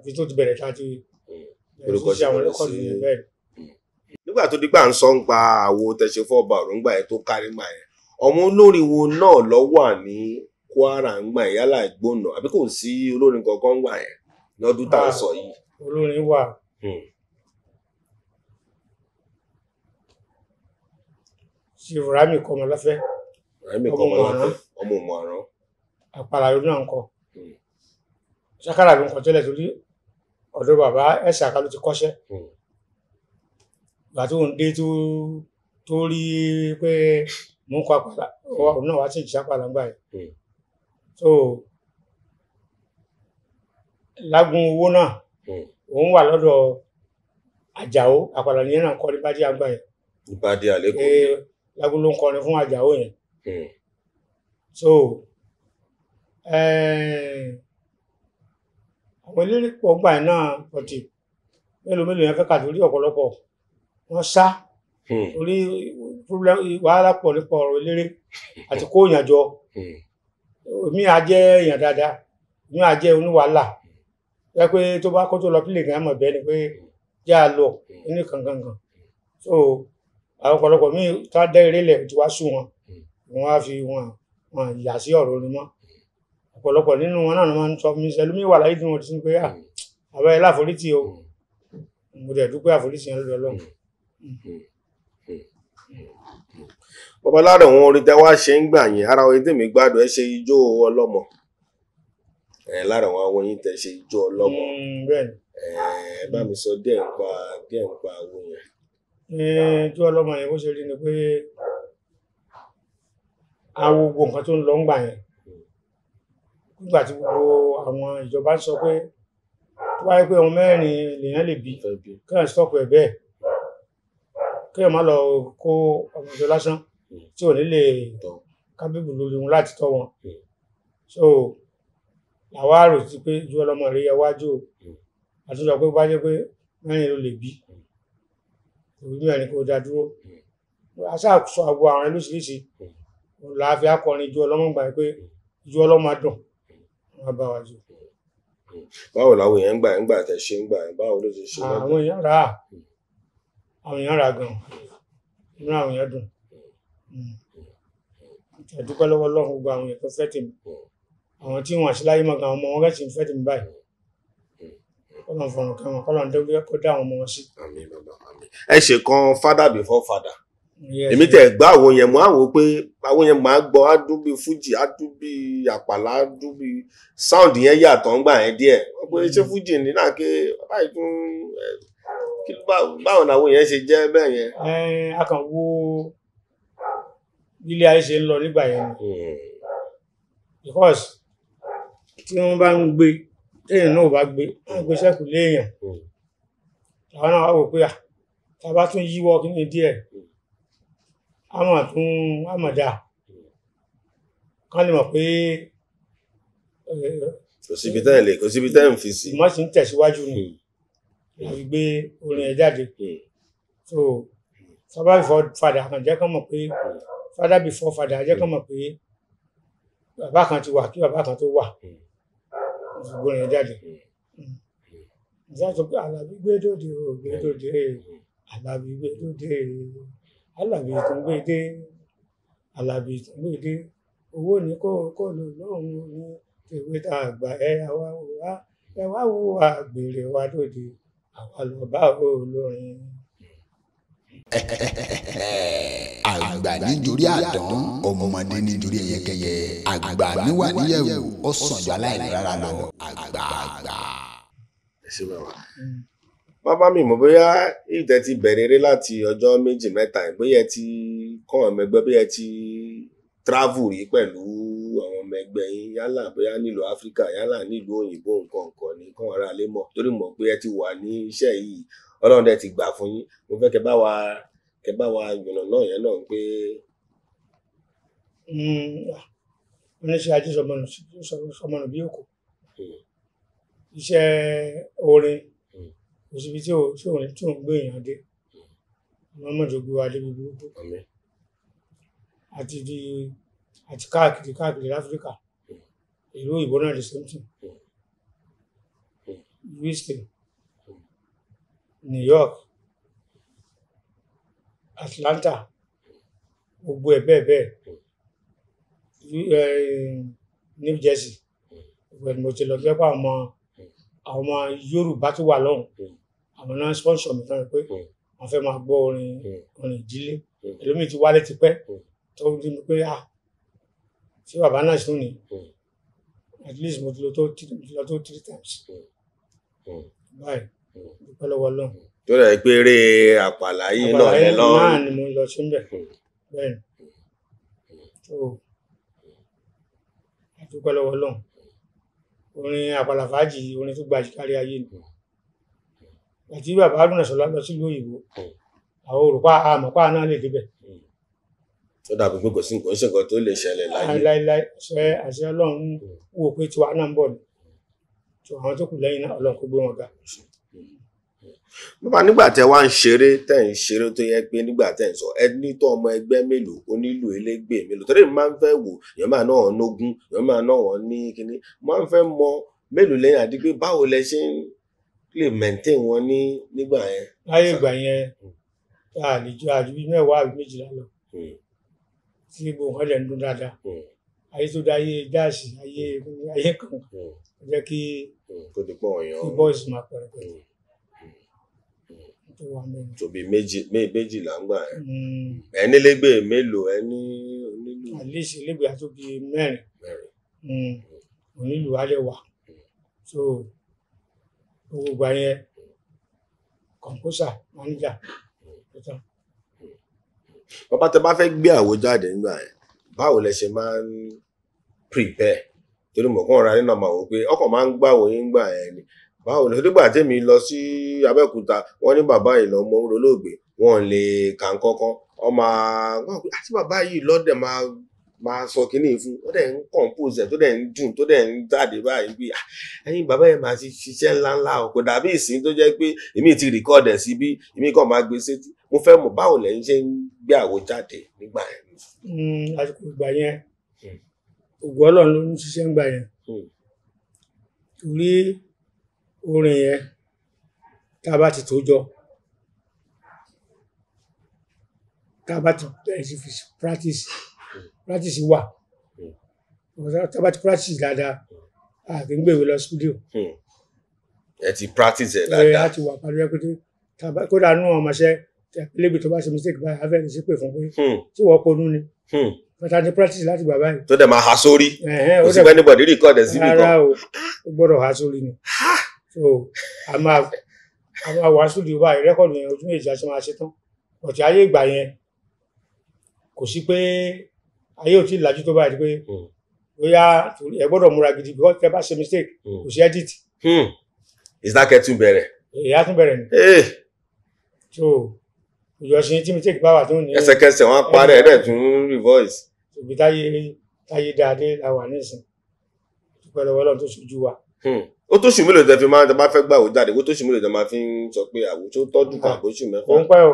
ibi tó ti bẹ̀rẹ̀ orúkọ ṣe àwọn bẹ̀rẹ̀ rẹ́kọ̀dù sí. yẹn bẹ́ẹ̀. Nígbà tó dígbà ń sọ ń pa àwo tẹ̀sí fọ́ọ̀bà òrùngbà yẹn tó kárí gbà yẹn, ọmọ olórin wo náà ló wà ní Kwara ń gbà yẹn yálà ìgbóná àbí kò sí olórin kankan gbà yẹn lọ́dún tá à ń sọ yìí? Olórin wà. Chief Raji Kọmọláfẹ́, ọmọ Mọ̀ràn, Àpàlà ló náà ń kọ. Ṣákàrà ló ń kọ tẹ́lẹ̀ torí ọ̀dọ̀ bàbá Ẹ̀sàká ló ti kọ́ṣẹ́. Ìgbà tó ń dé tó rí pé mò ń kọ àpàlà òun náà wá sí ìṣàpàlà ńgbà yẹn. So lágún owó náà òun wà lọ́dọ̀ Àjàó, àpàlà nìyẹn náà kọ́ ní bájí àgbà yẹn. Ìbàdí àlékún. Lágún ló ń kọrin fún Àjàó yẹn. So àwọn eléré pọ̀ gbà yẹn náà pọ̀tì mélòó yẹn fẹ́ kà torí ọ̀pọ̀lọpọ̀ wọ́n sá torí wàhálà pọ̀ nípa ọ̀rọ̀ eléré àti kó èèyàn jọ. Èmi á jẹ́ èèyàn dáadáa, èmi á jẹ́ oníwàhálà jẹ́ pé tó bá kó tó lọ pílè gan mọ̀ bẹ́ẹ̀ ni pé já a lọ ní kankan. So àwọn ọ̀pọ̀lọpọ̀ míì tó á dẹ́ eré lẹ̀ tí wá sùn wọn á fi wọn yà sí ọ̀rọ̀ orin mọ́. Ọ̀pọ̀lọpọ̀ nínú wọn náà máa ń sọ mi ṣẹlúmí wà láyé tí wọ́n ti sún pé àbá ẹ láforítì o, mo dẹ̀ dúpẹ́ àforítì yẹn lọ́dọ̀ Ọlọ́run. Bàbá lára àwọn orin tẹ́ wá ṣe ń gbà yẹn, ara orin tèmi gbádùn ẹ ṣe ijó ọlọ́mọ. Lára àwọn oyin tẹ́ ṣe ijó ọlọ́mọ. Bẹ́ẹ̀ni. Ẹ bá mi sọ díẹ̀ nípa àwọn yẹn. Ijó ọlọ́mọ yẹn bó ṣe rí ni pé àwọn gbogbo nǹkan tó ń lọ ń gbà yẹn nígbà tí gbogbo àwọn ìjọba ń sọ pé tó wáyé pé ọmọ mẹ́rin lèèyàn lè bí kéèyàn stọ́ọ̀pù ẹ̀ bẹ́ẹ̀, kéèyàn má lọ kó ọmọ ìjọ lásán tí ò ní lè kábíbù lórí wọn láti tọ́ wọn. So làwa rò sí pé ijó ọlọ́mọ rẹ̀ yẹ wájú àtúnṣe pé bá jẹ́ pé mẹ́rin ló lè bí òbí mẹ́rin kò dá dúró. Aṣáàṣọ àgbo àwọn ẹlòṣìṣì làáfi akọrin ijó ọlọ́mọ gbà pé ijó ọlọ́mọ dùn wọn bá wa jù. Báwo làwọn èèyàn ń gbà tẹ́ ṣe ń gbà yẹn, báwo ló ṣe ṣe lọ́dọ̀? Àwọn èèyàn rà gan, inú àwọn èèyàn dùn. Ìdúpẹ́ lọ́wọ́ Ọlọ́run gbogbo àwọn èèyàn tó fẹ́ tèmi, àwọn tí wọ́n àṣìláyé mọ̀ gan ọmọ wọn rẹ̀ sì ń fẹ́ tèmi báyìí. Ọlọ́run fọ̀rùn kẹwọn, Ọlọ́run dẹ́gbẹ́ kó dá àwọn ọmọ wọn sí. Àmín bàbá, àmín. Ẹ ṣe kan father before father. Èmi tẹ̀ gbá àwọn yẹn mọ́ àwọ̀ pé àwọn yẹn máa gbọ́ á dún bí fújì, á dún bí àpàlà, á dún bí sound yẹn yàtọ̀ ń gbà yẹn díẹ̀. Wọ́n pe ṣé fújì ní náà ké báyìí tún báwo làwọn yẹn ṣe jẹ́ bẹ́ẹ̀ yẹn? A kàn wo ilé ayé ṣe ń lọ nígbà yẹn ni. Because tí wọ́n bá ń gbé téèyàn náà ò bá gbé wọ́n gbé sẹ́kù léèyàn. Àwọn náà wá wò pé tá a bá tún yíwọ́ kí ni díẹ̀ a mọ̀ dáa kán lè mọ̀ pé kò síbi tẹ́ ń fi sí. Ìmọ̀ sì ń tẹ̀síwájú ni láti gbé orin ẹ̀ jáde. So father before father kan jẹ́ kán mọ̀ pé father before father jẹ́ kán mọ̀ pé bàbá kan ti wà kí bàbá kan tó wà gbogbo orin ẹ̀ jáde. Ìjọba sọ pé Àlàbí gbé dòde o gbé dòde, Àlàbí gbé dòde, Àlàbí tún gbé dé, Àlàbí tún gbé dé, owó ní kó lò lóhùn ní tèwé tá a gbà ẹ wá wo àgbèrè wa dòde, àwa lọ bá olórin. Àgbà nítorí àdán, ọmọdé nítorí ẹyẹkẹyẹ, àgbà níwà níyẹ̀wò, ó sàn jù aláìní rárá lọ, àgbà. Bàbá mi mọ̀ bóyá ìtẹ́ ti bẹ̀rẹ̀ eré láti ọjọ́ méjì mẹ́ta bóyá ẹ ti kọ́ ọmọ ẹgbẹ́, bóyá ẹ ti travel rí pẹ̀lú àwọn ọmọ ẹgbẹ́ yín yálà bóyá nílùú Áfíríkà yálà nílùú òyìnbó nǹkan ní kọ́ ara lé mọ̀ torí mọ̀ pé ẹ ti wà ní iṣẹ́ yìí Ọlọ́run dẹ̀ ti gbà fún yín. Mo fẹ́ kẹ́ bá wa yànnà náà yẹn náà pé. Oníṣẹ́ ajé sọmọnù bí òkú, iṣẹ́ orin kò síbi tí òun gbé èèyàn dé, wọ́n mọ̀ tó gbé wa débi burúkú àti káàkiri láfíríkà, ìlú òyìnbó náà the same thing, wíṣkì New York, Atlanta, gbogbo ẹ̀ bẹ́ẹ̀ bẹ́ẹ̀, New Jersey, gbogbo ẹ̀ ni mo ti lọ jẹ́ pé àwọn ọmọ Yorùbá tó wà lọ́hùn àwọn náà sponsor mi tán pé wọ́n fẹ́ máa gbọ́ orin ìdílé. Ẹlòmíì ti wálé ti pẹ́ tó rí mi pé tí bàbá náà sùn ní at least mo ti lọ tó 3 times báyìí, dúpẹ́ lọ́wọ́ Ọlọ́run. tó rẹ̀ pé eré àpàlà yìí náà lẹ lọ náà ni mo lọ sí ń bẹ̀ bẹ́ẹ̀ ni. So dúpẹ́ lọ́wọ́ Ọlọ́run. Orin àpàlà fàájì orin tó gbayì kárí ayé ni. Àti bàbá Haruna Sọlá lọ sílùú òyìnbó àwọn òrùpá àmọ̀pá náà lè débẹ̀. ó dàbí pé kò sí nǹkan ṣe nǹkan tó lè ṣẹlẹ̀ láyé. láíláí àṣẹ Ọlọ́run wò pé tiwa náà ń bọ̀ ni tí àwọn tó kù lẹ́yìn náà Ọlọ́run kó gbé wọn ga. bàbá nígbà tẹ wá ń ṣeré tẹ ń ṣeré tó yẹ pé nígbà tẹ ń sọ ẹ ní tó ọmọ ẹgbẹ́ mélòó onílù elégbè mélòó torí mi máa ń fẹ́ wò èèyàn máa náà nógún èèyàn máa náà wọ́n ní kinní máa ń fẹ́ mọ mélòó lẹ́yìn àti pé báwo lẹ ṣe ń lè maintain wọn nígbà yẹn. láyé ìgbà yẹn àlejò àjùbí mẹ́wàá àbí méjìlá lọ tí gbogbo nǹkan lè ń dún dáadáa. Ayé tó dá ayé jáàsì ayé kan jẹ́ kí bọ́ọ̀sì máa pẹ̀rẹ̀pẹ̀rẹ̀. Tòbí méjìlá ń gbà ẹ. Ẹni légbè mélòó ẹni onílù. Àlíṣe légbè àtóbi mẹ́rin. Onílù alẹ́ wà. So gbogbo ìgbà yẹn kọ̀ǹpúsà máníjà tó tán. Bàbá tẹ bá fẹ́ gbé àwo jáde nígbà yẹn báwo lẹ ṣe máa ń prepare torí mọ̀ kàn ra nínú àmọ́ àwọn pé ọkọ̀ máa ń gbàwò yín gbà yẹn ni báwo lè nígbà tèmi lọ sí Abẹ́òkúta wọ́n ní bàbá yìí lọ́mọ Ologbe wọ́n lè kà ń kọ́kọ́ ọmọ àti bàbá yìí lọ́dẹ̀ máa sọ kínní fún ó dẹ̀ ń compose ẹ̀ tó dẹ̀ ń dùn tó dẹ̀ ń jáde báyìí bí ẹ̀yin bàbá yẹn máa ti ṣiṣẹ́ ńláńlá o kò dàbí ìsìn tó jẹ́ pé èmi ti record ẹ̀ síbí èmi kàn máa gbé sétí mo fẹ́ mọ̀ báwo lẹ́yìn ṣe ń gbé àwo jáde nígbà yẹn. Àsìkò ìgbà yẹn ògùn Ọlọ́run ló ń ṣiṣẹ́ ńgbà yẹn torí orin yẹn tá a bá ti tó jọ tá a bá ti bẹ̀rẹ̀ sí fi practice wà tá a bá ti practice dáadáa a kì í gbèwé lọ studio. Ẹ ti practice ẹ dáadáa. A ti wà pàdé ẹgbẹ́ kódà nú ọmọọṣẹ́ lébi tó bá ṣe mistake báyìí a fẹ́ẹ́ ṣe pé fún pé tí wọ́n ponú ni bàtà ní practice láti gbà báyìí. Tó dẹ̀ máa ha sórí kò sí pé anybody record ẹ̀ síbi kan. Rárá o ó gbọ́dọ̀ ha sórí ni. So a máa wá studio báyìí rẹ́kọ̀dù yẹn ojú méjì àti máa ṣe tán ọ̀tí ayé ìgbà yẹn kò sí pé ayé ò tí ì lajú tó báyìí pé bóyá ẹ gbọ́dọ̀ múra gidi because tẹ bá ṣe mistake kò sí edit. Ìsákẹ́ tún bẹ̀rẹ̀. Èyí á tún bẹ̀rẹ̀ ni. So ìjọsìn tí mistake bá wà tó ní. Ẹsẹ̀kẹsẹ̀ wọn parẹ́ ẹ̀ dẹ̀ tún revoice. Òbí táyé dáadé la wà nísìn dúpẹ́ lọ́wọ́ Ọlọ́run tó ṣojú wa. Ó tó ṣù mélòó tẹ fi máa tẹ bá fẹ́ gbàwó jáde ó tó ṣù mélòó tẹ máa fi ń sọ pé àwùjọ tọ́jú kan àbóṣù mẹ́fà. Ó ń pẹ́ o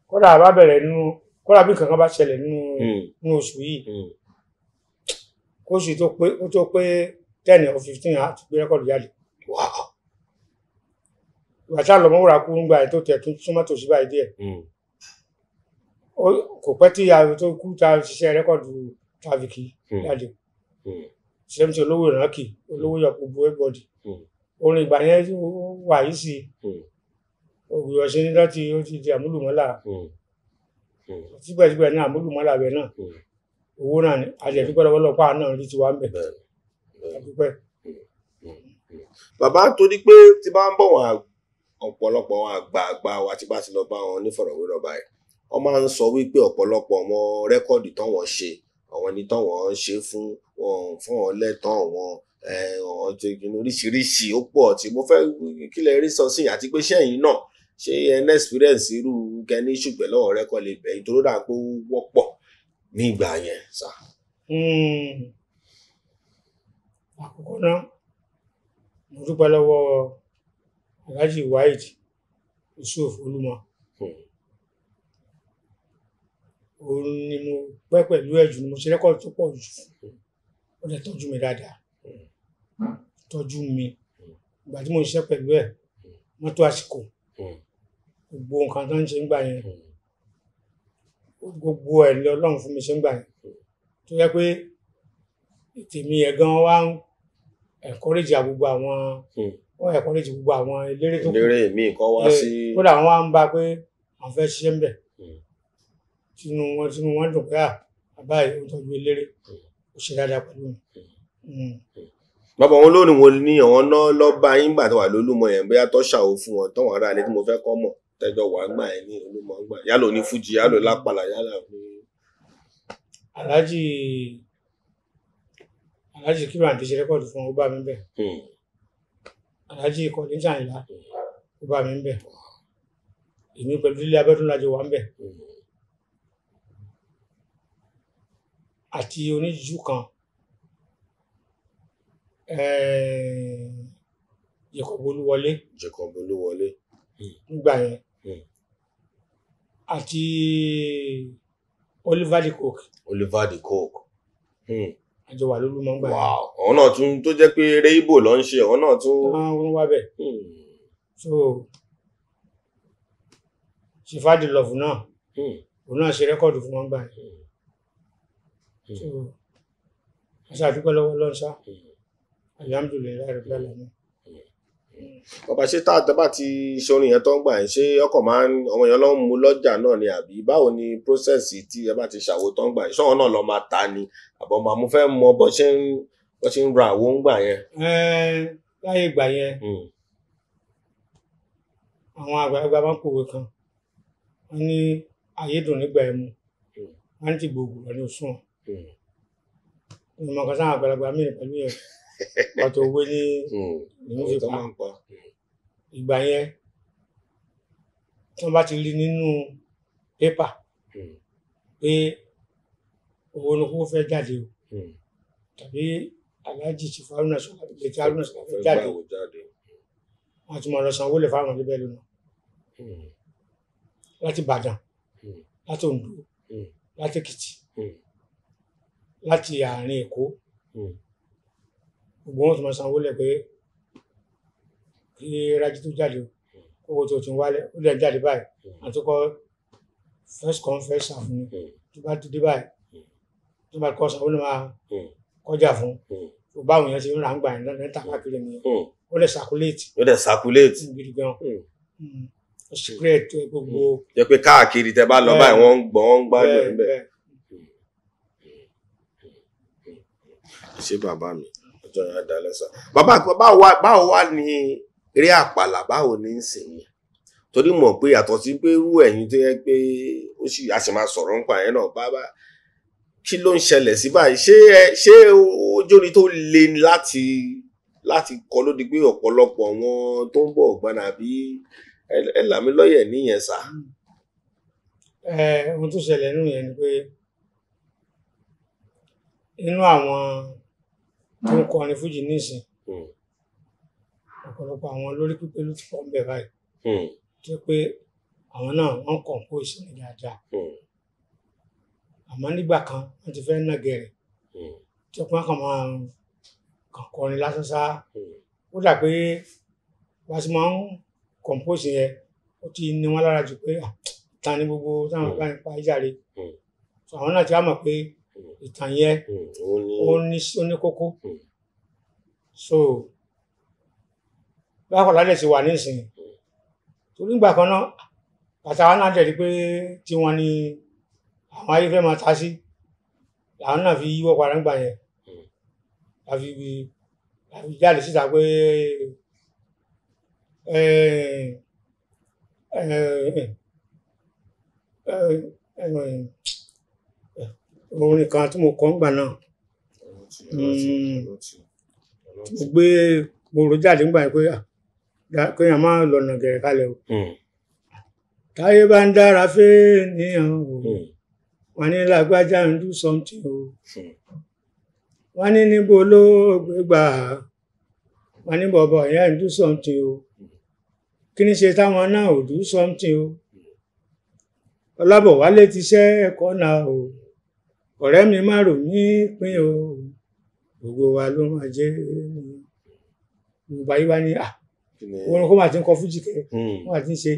kódà bá bẹ̀rẹ̀ nínú kódà bí kankan bá ṣẹlẹ̀ nínú oṣù yìí kóṣù tó pé 10 or 15 àti gbé rẹ́kọ̀dù jáde. Ìgbà tí àlọ́mọ́ wúrà kú ń gba ẹ̀ tó tẹ̀ tún súnmọ́ tòsí báyìí díẹ̀ kò pẹ́ tí ààrẹ tó kú ta ṣiṣẹ́ rẹ́kọ̀dù tàbíkì jáde ṣe ń ṣe olówó ìránkì olówó yọpọ̀ gbogbo everybody orin ìgbà yẹn wà yìí sí òwúrọ̀ ṣe ní láti ó ti di àmúlùmọ́là síbẹ̀síbẹ̀ ní àmúlùmọ́là bẹ̀ náà owó náà ni àjẹ̀dúpẹ́ lọ́wọ́lọ́pàá náà rí tiwa ń bẹ̀ àdúpẹ́. Bàbá torí pé tí bá ń bọ̀ wọn ọ̀pọ̀lọpọ̀ àwọn àgbààgbà wa tí bá ti lọ bá wọn nífọ̀rọ̀wérọ̀ báyìí wọ́n máa ń sọ wípé ọ̀pọ̀lọpọ̀ ọmọ rẹ́kọ̀dì tán wọ́n ṣe àwọn ẹni tán wọ́n ṣe fún wọn lẹ́tàn wọn oríṣiríṣi ó pọ̀ tí mo fẹ́ kí lẹ rí sọ sí àti pé sẹ́yìn náà ṣé ẹn experience irú kẹni ṣùgbẹ́ lọ́wọ́ rẹ́kọ̀dì bẹ̀yìn tó dà pé ó wọ́pọ̀ ní ìgbà yẹn sá. Àkọ́kọ́ náà mo dúpẹ́ lọ́wọ́ Alhaji Chief Olúmọ òun ni mo pẹ́ pẹ̀lú ẹ̀jù ni mo ṣe rẹ́kọ̀dù tó pọ̀ jù ó dẹ̀ tọ́jú mi dáadáa tọ́jú mi ìgbà tí mo ṣiṣẹ́ pẹ̀lú ẹ̀ mọ́tò àsìkò gbogbo nǹkan tó ń ṣe ń gbà yẹn gbogbo ẹ̀ lé Ọlọ́run fún mi ṣe ń gbà yẹn tó yẹ pé tèmi yẹn gan wá ń encourage gbogbo àwọn wọ́n encourage gbogbo àwọn eléré tó kù eléré mi kan wá sí kódà wọ́n wá ń bá pé àwọn fẹ́ ṣiṣẹ́ ń bẹ̀ tinú wọn dùn pé bàbá yìí ó tọ́jú eléré ó ṣe dáadáa pẹ̀lú mi. bàbá wọn lónìí wọn ní àwọn náà lọ bá yín gbà tó wà lólúmọ yẹn bóyá tó ṣàwò fún wọn tọwọn ará ilé tí mo fẹ́ kọ́ mọ̀ tẹjọ wà gbà yẹn ní olúmọ gbà yálò ní fújì yálò lápàlà yálà ní. Alhaji Chief Raji ṣe rẹ́kọ̀dù fún ó bá mi bẹ̀. Alhaji ìkọ̀lé Jàǹlá ó bá mi bẹ̀. Èmi pẹ̀lú Délé Abẹ́dúnlájọ wà ń bẹ̀. Àti oníjújú kan Jacob Olúwọlé nígbà yẹn àti Oliver de Coke àjọ wà lólúmọ ń gbà yẹn. àwọn náà tún tó jẹ́ pé eré Ìgbò ló ń ṣe àwọn náà tún wọ́n wá bẹ̀. So Ṣìfádì Love náà òun náà ṣe rẹ́kọ̀dù fún wọn gbà yẹn. So àṣà àdúpẹ́ lọ́wọ́ lọ́nṣá alhamdulilayi rabbil alamin. bàbá ṣé tá a bá ti ṣorin yẹn tó ń gbà yẹn ṣé ọkọ̀ máa ń ọmọ yẹn ló ń mú lọ́jà náà ni àbí báwo ni process tí ẹ bá ti ṣàwo tó ń gbà yẹn ṣọ́wọ́n náà lọ máa ta ni àbọ̀ máa mú fẹ́ mọ bó ṣe ń ra àwo ń gbà yẹn. láyé ìgbà yẹn àwọn àgbàlagbà máa ń pòwe kan wọ́n ní ayédùn nígbà ẹmu wọ́n ní ti gbogbo rẹ̀ ní òṣùwọ̀n ìmọ̀ kan sáwọn àgbàlagbà mìíràn pẹ̀lú yẹn ọ̀tọ̀ owó ní ìlú fi pa ìgbà yẹn tí wọ́n bá ti rí nínú pépà pé owó ní kó fẹ́ jáde o tàbí Alhaji Chief Raji fẹ́ jáde wọ́n ti máa lọ sanwó lẹ̀ fáwọn ilé bẹ́ẹ̀ lónà láti Ìbàdàn láti Oǹdó láti Èkìtì láti àárín Èkó gbogbo wọn tó máa sanwó lẹ̀ pé kí Raji tó jáde owó tó ti ń wálẹ̀ ó lè jáde báyìí àtúkọ first come first serve ni tó bá ti dé báyìí tó bá kọ́ sanwó lè máa kọjá fún tó báwọn èèyàn ti ń rà ń gbà yẹn lọ́nà níta káàkiri nìyẹn ó lè circulate gidi gan ó spread gbogbo. jẹ́ pé káàkiri tẹ́ bá lọ báyìí wọ́n ń gbádùn ẹ̀ bẹ́ẹ̀. ṣé bàbá mi ọjọ́ yẹn á dá lẹ́sà. bàbá báwo wá ní eré àpàlà báwo ní í sìn yẹn torí mọ̀ pé yàtọ̀ sí pé irú ẹ̀yin tó yẹ pé ó sì a sì máa sọ̀rọ̀ nípa yẹn náà bàbá kí ló ń ṣẹlẹ̀ sí báyìí ṣé ojóni tó le láti kọ́ ló di pé ọ̀pọ̀lọpọ̀ wọn tó ń bọ̀ ọ̀gbọ́n àbí ẹ là mí lọ́yẹ̀ níyẹn sá. ohun tó ṣẹlẹ̀ nínú yẹn ni pé inú àwọn tó ń kọrin fújì nísìn ọ̀pọ̀lọpọ̀ àwọn lórí pípé ló ti pọ̀ ń bẹ̀ báyìí tó pé àwọn náà wọ́n compose ní dáadáa àmọ́ nígbà kan wọ́n ti fẹ́ ná gẹ̀rẹ̀ tí ọkùnrin kan máa kàn kọrin lásán sá ó dà pé wá sí máa ń compose yẹn ó ti ní wọn lára jù pé ìtàn ní gbogbo táwọn bá ń pa ìjàre àwọn náà ti á mọ̀ pé ìtàn yẹn ó ní kókó so bákan lálẹ́ ti wà nísìnyí torí ìgbà kan náà àtàwọn náà dẹ̀ rí pé tí wọ́n ní àwọn ayé fẹ́ máa ta sí làwọn náà fi yíwọ́ padà ńgbà yẹn láfi jáde síta pé orin kan tí mo kọ ńgbà náà mo gbé gbòòrò jáde ńgbà yẹn pé kéèyàn máa lọ̀nà gẹ̀rẹ̀ kalẹ̀ o táyé bá ń dára fẹ́ níyàn o wọ́n ní lágbájá ń do something o wọ́n ní níbo ló gbégbà wọ́n ní bọ̀bọ̀ yẹn ń do something o kí ni ṣe táwọn náà ò do something o Ọlábọ̀wálé ti ṣẹ́ ẹ̀kọ́ náà o ọ̀rẹ́ mi má rò mí pín o gbogbo wa ló máa jẹ́ yorùbá yìí wá ní orin kó máa ti ń kọ fújì kẹ wọ́n máa ti ń ṣe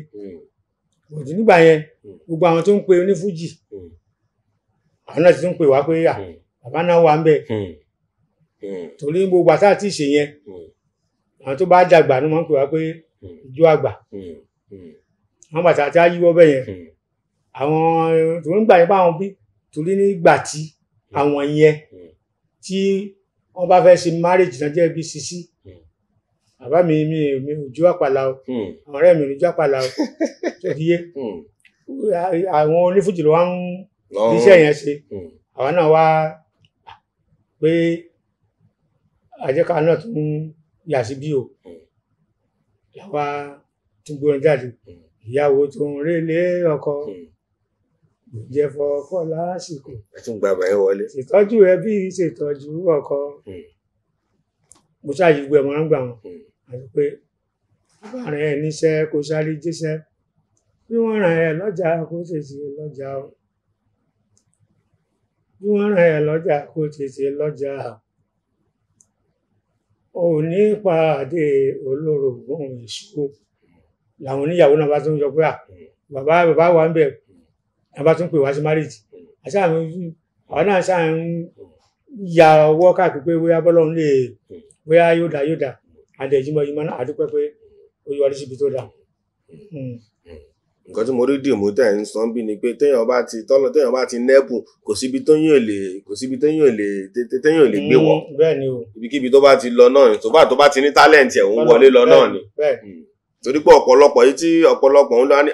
òdì nígbà yẹn gbogbo àwọn tó ń pe onífújì àwọn náà ti ń pè wá pé bàbá náà wà ń bẹ torí gbogbo àtà àti ìṣe yẹn àwọn tó bá dàgbà ló máa ń pè wá pé ìjó àgbà àwọn bàtà àti ayíwọ́ bẹ́ẹ̀ yẹn àwọn torí nígbà yẹn báwọn bí torí nígbà tí àwọn yẹn tí wọ́n bá fẹ́ ṣe marriage náà jẹ́ bí sisi bàbá mi ò jó àpàlà o àwọn ọ̀rẹ́ mi ò ní jó àpàlà o tó fi yé àwọn onífújì ló wá ń iṣẹ́ yẹn ṣe àwọn náà wá pé àjẹká náà tún yà sí bí o làwa tún gbórin jáde ìyàwó tó ń rélé ọkọ jẹ fọkọ lásìkò ẹ tún gba àbáyé wọlé ṣètọ́jú ẹbí ṣètọ́jú ọkọ mo ṣáàyè gbé ẹmọ náà gbà wọn àti pé bàbá rẹ níṣẹ́ kó sáré jíṣẹ́ bí wọ́n ràn ẹ́ lọ́jà kó tètè lọ́jà o bí wọ́n ràn ẹ́ lọ́jà kó tètè lọ́jà ò ní pàdé olórogún èṣù làwọn oníyàwó náà bá tún sọ pé bàbá wa ń bẹ ẹ bá tún pè wá sí marriage àṣà àwọn náà ṣáà ń ya ọwọ́ káàkiri pé bóyá bọ́lọ́run lè bóyá yóò dá àdẹ̀jímọ̀ yìí mọ́ náà àdúpẹ́ pé ó yọrí síbi tó dáa. nǹkan tí mo rí dìmú tẹ̀ ń sọ bí ni pé téèyàn bá ti nẹ́bùn kò síbi téèyàn lè gbé wọ̀ bẹ́ẹ̀ ni o ibikíbi tó bá ti lọ náà tó bá ti ní tálẹ̀ǹtì ẹ̀ ń wọlé lọ náà ni torí pé ọ̀pọ̀lọpọ̀ yìí tí ọ̀pọ̀lọpọ̀ ń lọ ní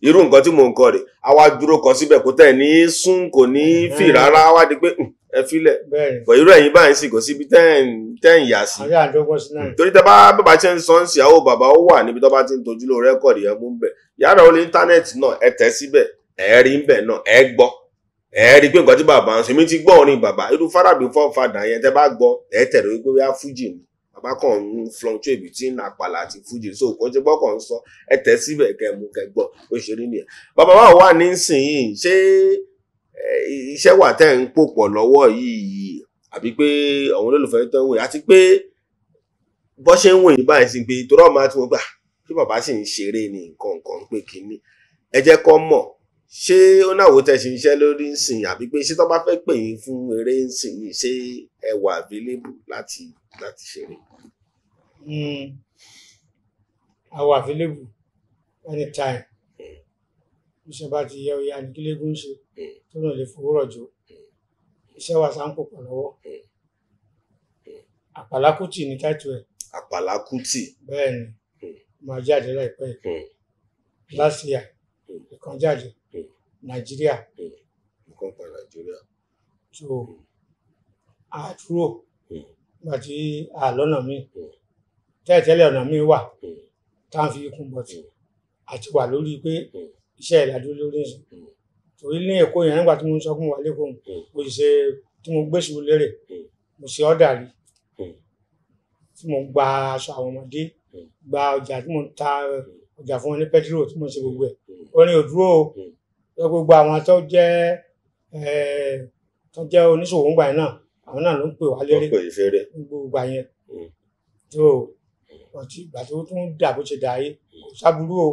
irú nǹkan tí mò ń kọ rè á wá dúró kan síbẹ̀ kó tẹ̀ ní sún kò ní fì rárá wá di pé ẹ filẹ̀ bọ̀ irú ẹ̀yin báyìí sì kò síbi tẹ́ ń yà sí torí tẹ́ bá ṣe ń sọ ń sí àwọn bàbá ó wà níbi tó bá ti ń tojú ló rẹ́kọ̀dì ẹ̀ mú bẹ̀ yàrá orí íńtánẹ́ẹ̀tì náà ẹ tẹ̀ síbẹ̀ ẹ rí ń bẹ̀ náà ẹ gbọ́ ẹ rí pé nǹkan tí bàbá ń sọ èmi ti gbọ́ orin bàbá irú Farabi fọ́fadà yẹn tẹ́ bá gbọ́ ẹ tẹ̀rọ wípé wíwá fújì ni bàbá kan ń fluctuate between àpàlà àti fújì so kò ṣe gbọ́kàn ń sọ ẹ tẹ̀ síbẹ̀ kẹmú kẹgbọ́ ó ṣe rí nìyẹn bàbá wa wà nísìnyìí ṣé iṣẹ́ wà tẹ́ ń pò pọ̀ lọ́wọ́ yìí àbí pé àwọn olólùfẹ́ tó ń wò àti pé bọ́ ṣe ń wò yín báyìí sí pé torí ọmọ àti wọn gbà kí bàbá sì ń ṣeré ní nǹkan pé kínní ẹ jẹ́ kó mọ̀ ṣé ó náwó tẹ́ ṣe iṣẹ́ lórí nsìn àbí pé ṣé tó bá fẹ́ pè yín fún eré nsìn yìí ṣé ẹ wà available láti ṣeré. I wà available anytime iṣẹ́ bá ti yẹ ọ̀yà ní kílégún ṣe tó náà lè fowó rọ̀jò iṣẹ́ wa sáà ń pòpọ̀ lọ́wọ́ Àpàlà Kútì ní táìtù ẹ̀. Àpàlà Kútì. bẹ́ẹ̀ ni máa jáde láìpẹ́ last year ìkan jáde Nàìjíríà. nǹkan pa Nàìjíríà. so àdúró nígbà tí àlọ́nà mi tẹ́lẹ̀tẹ́lẹ̀ ọ̀nà mi wà tá à ń fi kún bọ̀tì àti wà lórí pé iṣẹ́ ìlàdúró lórí ẹ̀sìn torí ní Èkó yẹn nígbà tí mo ń sọ fún wa lẹ́kọ̀ọ́ mo sì ṣe tí mo gbé ṣubú lérè mo ṣe ọ́dà rí tí mo gba aṣọ àwọn ọmọdé gba ọjà tí mo ń ta ọjà fún wọn ní pẹtirò tí mo ṣe gbogbo ẹ̀ orin òdúró gbogbo àwọn tó jẹ́ oníṣòwò ńgbà yẹn náà àwọn náà ló ń pè wá lérè gbogbo ìgbà yẹn tó ọtí ìgbà tó tún dà bó ṣe dà yé kò sábúrú o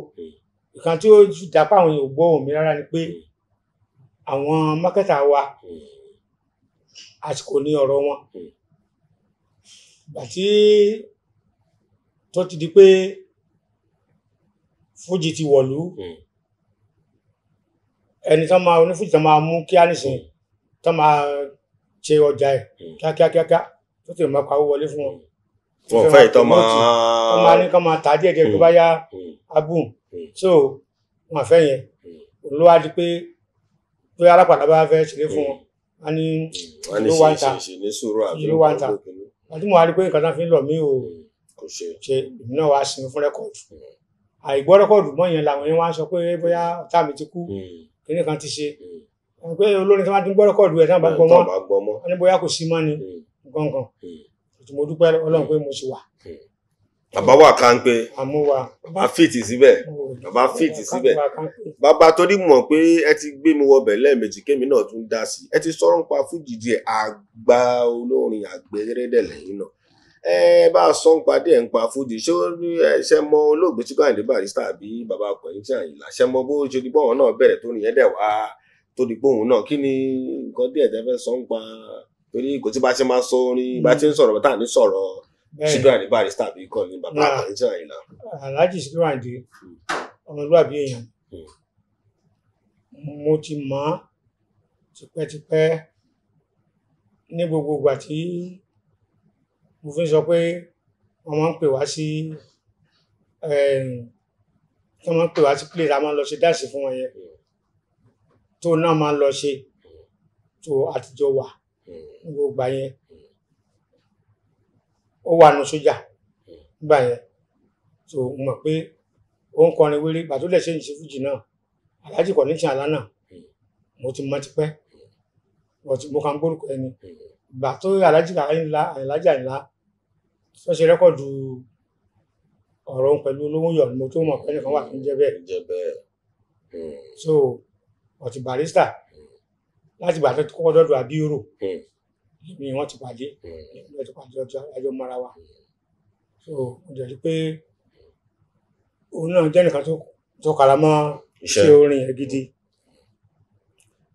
ìkan tí ó dapá àwọn èèyàn gbọ́ òun mi rárá ni pé àwọn mákẹ́tà wa àsìkò ní ọ̀rọ̀ wọn ìgbà tí tó ti di pé fújì ti wọ̀lú ẹni tán máa onífújì tán máa mú kíá nìsín tán máa ṣe ọjà ẹ̀ kíákíákíá tó ti máa pawó wọlé fún wọn. wọn fẹ́ ìtọ́ máa ní kán máa tà díẹ̀díẹ̀ tó bá yá abùn so wọn fẹ́ yẹn òun ló wá di pé alápàdà bá fẹ́ ṣeré fún wọn a ní ló wá ń ta àti mo wá rí pé nǹkan tán fi ń lọ mí o ṣe èmi náà wá sinmi fún rẹ́kọ̀dù àìgbọ́ rẹ́kọ̀dù mọ́ yẹn làwọn yẹn wá ń sọ pé bóyá ọ̀tá mi ti kú kíní kan ti ṣe pé olórin tí wọ́n ti ń gbọ́ rẹ́kọ̀dù ẹ̀ tí wọ́n bá gbọ́ mọ́ wọ́n ní bóyá kò sí mọ́ ni nǹkan mo dúpẹ́ Ọlọ́run pé mo ṣì wà. bàbá wà kánpé bàbá fìtì síbẹ̀ bàbá torí mọ̀ pé ẹ ti gbé mi wọbẹ̀ lẹ́ẹ̀mejì kémi náà tún dá sí ẹ ti sọ̀rọ̀ nípa fújì díẹ̀ àgbà olórin àgbẹ̀rẹ̀dẹ̀ lẹ́yìn náà bá a sọ ń pa díẹ̀ ń pa fújì ṣé mọ olóògbé tí Àyìndé Barrister àbí bàbá Kollington tí Àyìnlá ṣé mọ bó ṣe di pé àwọn náà bẹ̀rẹ̀ tó nìyẹn dẹ̀ wá tó di pé òun náà kí ni nǹkan díẹ̀ tẹ́ fẹ́ sọ ń pa torí kò tí bá ṣe máa sọ orin bá ti ń sọ̀rọ̀ tá à ní sọ̀rọ̀ Àyìndé Barrister àbí kọ́ ni bàbá Kollington tí Àyìnlá. Alhaji Chief Raji ọmọlúwàbí èèyàn mo ti mọ̀ tipẹ́tipẹ́ ní gbogbo ìgbà tí mo fi sọ pé wọ́n máa ń pè wá sí play a máa lọ ṣe dáàsì fún wọn yẹn tó náà máa lọ ṣe tó àtijọ́ wà ní gbogbo ìgbà yẹn ó wà ní sójà nígbà yẹn tó mọ̀ pé ó ń kọrin wéré ìgbà tó dẹ̀ ṣe ìṣe fújì náà Alhaji Kollington Àlá náà mo ti mọ̀ tipẹ́ mo kàn ń gbórúkọ ẹni ìgbà tó Alhaji Àyìnlá tó ṣe rẹ́kọ̀dù ọ̀rọ̀ òun pẹ̀lú olówó yọ̀ ni mo tó mọ̀ pé ẹnìkan wà tó ń jẹ́ bẹ́ẹ̀ so ọ̀tí Barrister láti ìgbà tó kọ́kọ́ dọ́dọ̀ Abíọ́rò ni wọ́n ti pàdé ọjọ́ mara wa so mo jẹ́ rí pé òun náà jẹ́ nìkan tó kàrà mọ́ ṣe orin yẹn gidi